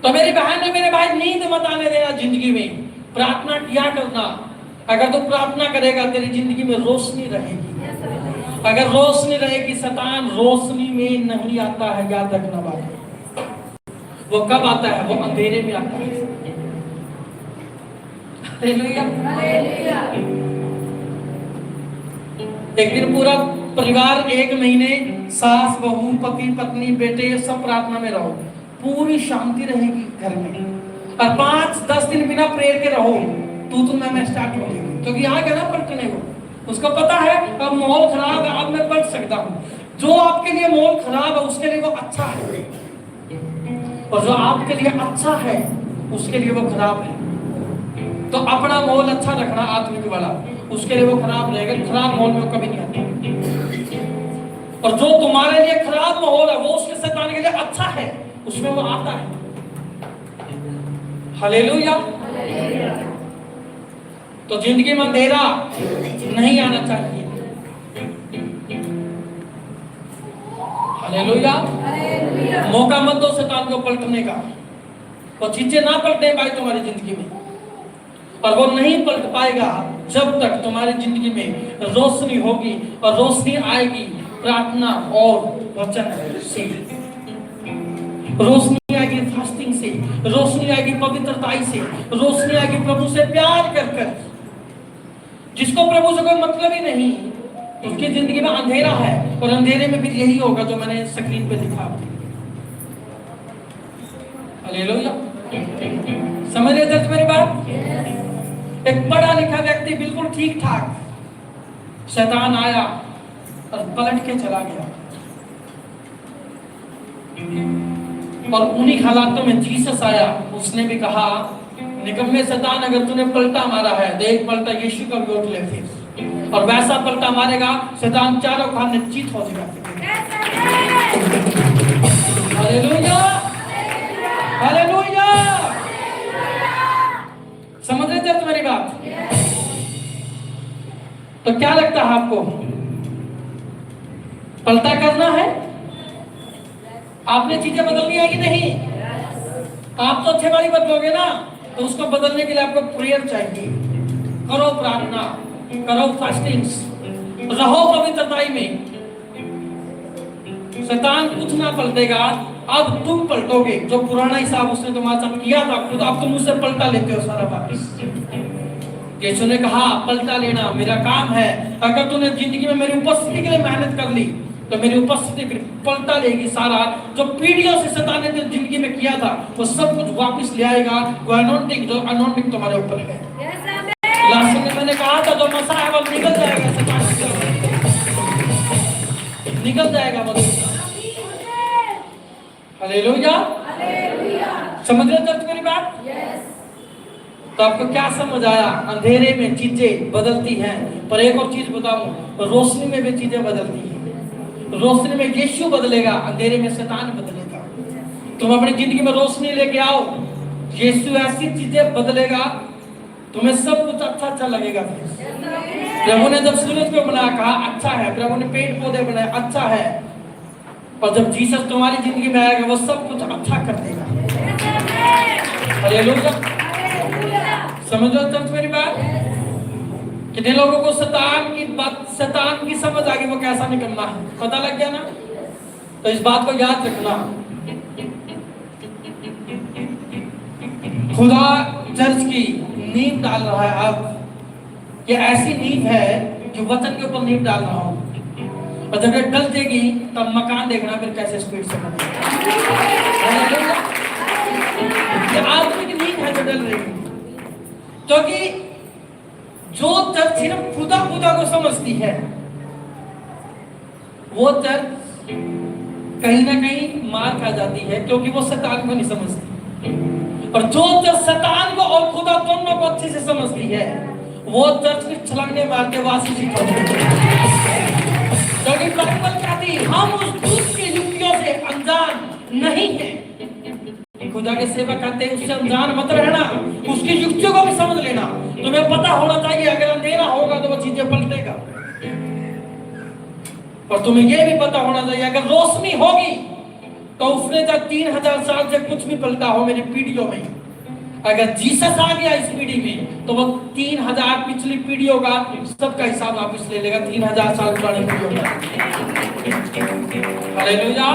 तो मेरी बहन ने मेरे भाई नींद मत आने देना जिंदगी में, प्रार्थना किया करना। अगर तू प्रार्थना करेगा तेरी जिंदगी में रोशनी रहेगी। अगर रोशनी रहेगी, शैतान रोशनी में नहीं आता है, याद रखना बात। वो कब आता है? वो अंधेरे में आता है। एक दिन पूरा परिवार 1 महीने सास बहू पति पत्नी बेटे सब प्रार्थना में रहो, पूरी शांति रहेगी घर में। और 5-10 दिन बिना प्रेयर के रहो, तू मैं स्टार्ट हो जाएगी, क्योंकि यहाँ गया ना पलटने को। उसको पता है अब माहौल खराब है, अब मैं पलट सकता हूँ। जो आपके लिए माहौल खराब है उसके लिए वो अच्छा है, और जो आपके लिए अच्छा है उसके लिए वो खराब है। तो अपना माहौल अच्छा रखना आत्मिक वाला, उसके लिए वो खराब रहेगा। खराब माहौल में वो कभी नहीं आता। और जो तुम्हारे लिए खराब माहौल है वो उसके शैतान के लिए अच्छा है, उसमें वो आता है। हालेलुया। तो जिंदगी में अंधेरा नहीं आना चाहिए। हालेलुया। मौका मत दो शैतान को पलटने का। वो चीजें ना पलटे भाई तुम्हारी जिंदगी में, और वो नहीं पलट पाएगा जब तक तुम्हारी जिंदगी में रोशनी होगी। और रोशनी आएगी प्रार्थना और वचन से, रोशनी आएगी फास्टिंग से, रोशनी आएगी पवित्रताई से, रोशनी आएगी प्रभु से प्यार कर कर। जिसको प्रभु से कोई मतलब ही नहीं, उसकी जिंदगी में अंधेरा है, और अंधेरे में भी यही होगा जो मैंने स्क्रीन पे दिखा। हालेलुया। समझ रहे थे मेरी बात? एक पढ़ा लिखा व्यक्ति बिल्कुल ठीक ठाक, शैतान आया और पलट के चला गया। और उन्हीं हालातों में जीसस आया, उसने भी कहा निकम्मे शैतान, अगर तूने पलटा मारा है देख पलटा यीशु का भी वोट ले फिर, और वैसा पलटा मारेगा शैतान चारों खाने जीत हो जाएगा। हालेलुया। हालेलुया। समझ रहे थे तुम्हारी बात? तो क्या लगता है आपको, पलटा करना है? आपने चीजें बदलनी है कि नहीं? आप तो अच्छे वाली बदलोगे ना, तो उसको बदलने के लिए आपको प्रेयर चाहिए। करो प्रार्थना, करो फास्टिंग्स, रहो पवित्रताई में। शैतान कुछ ना पलटेगा, अब तुम पलटोगे। जो पुराना हिसाब उसने तुम्हारे साथ किया था, खुद अब तुम उससे पलटा लेते हो सारा वापस। यीशु ने कहा पलटा लेना मेरा काम है। अगर तूने जिंदगी में मेरी उपस्थिति के लिए मेहनत कर ली तो मेरी उपस्थिति फिर पलटा लेगी। सारा जो पीढ़ियों से शैतान ने जिंदगी में किया था वो सब कुछ वापस ले आएगा। वो अनॉइंटिंग, जो अनॉइंटिंग तुम्हारे ऊपर है। लास्ट में मैंने कहा था जो मसा है वो निकल जाएगा, शैतान निकल जाएगा वो। हालेलुया। समझ रहे थे मेरी बात? तो आपको क्या समझ आया? अंधेरे में चीजें बदलती हैं, पर एक और चीज बताऊं, रोशनी में भी चीजें बदलती हैं। रोशनी में यीशु बदलेगा, अंधेरे में शैतान बदलेगा। तुम अपनी जिंदगी में रोशनी लेके आओ, यीशु ऐसी चीजें बदलेगा, तुम्हें सब कुछ अच्छा अच्छा लगेगा। प्रभु ने जब सूरज को बनाया कहा अच्छा है, प्रभु ने पेड़ पौधे बनाए अच्छा है, और जब जीसस तुम्हारी जिंदगी में आएगा वो सब कुछ अच्छा कर देगा। हालेलुया। समझ लो चर्च मेरी बात? कितने लोगों को शैतान की समझ आ गई वो कैसा निकलना है, पता लग गया ना? तो इस बात को याद रखना, खुदा चर्च की नींव डाल रहा है। अब ये ऐसी नींव है जो वचन के ऊपर नींव डाल रहा हूं, और जब ये डल जाएगी तब मकान देखना फिर कैसे स्पीड से बनेगा। आदमी की नींद है जो डल रही है, क्योंकि जो चर्च सिर्फ खुदा खुदा को समझती है वो चर्च कहीं ना कहीं मार खा जाती है, क्योंकि वो शैतान को नहीं समझती। और जो चर्च शैतान को और खुदा दोनों को अच्छे से समझती है वो चर्च में छलांगे मार के वासी जीत होती है। क्योंकि बाइबल कहती है हम उस दूत की युक्तियों से अनजान नहीं है। खुदा के सेवा करते हैं उससे अनजान मत रहना, उसकी युक्तियों को भी समझ लेना। तुम्हें पता होना चाहिए अगर अंधेरा होगा तो वो चीजें पलटेगा, और तुम्हें यह भी पता होना चाहिए अगर रोशनी होगी तो उसने जब 3000 साल से कुछ भी पलटा हो मेरी पीढ़ियों में, अगर जीसस आ गया इस पीढ़ी में तो वो 3000 पिछली पीढ़ियों का सबका हिसाब वापस ले लेगा, 3000 साल पुरानी पीढ़ियों का। हालेलुया।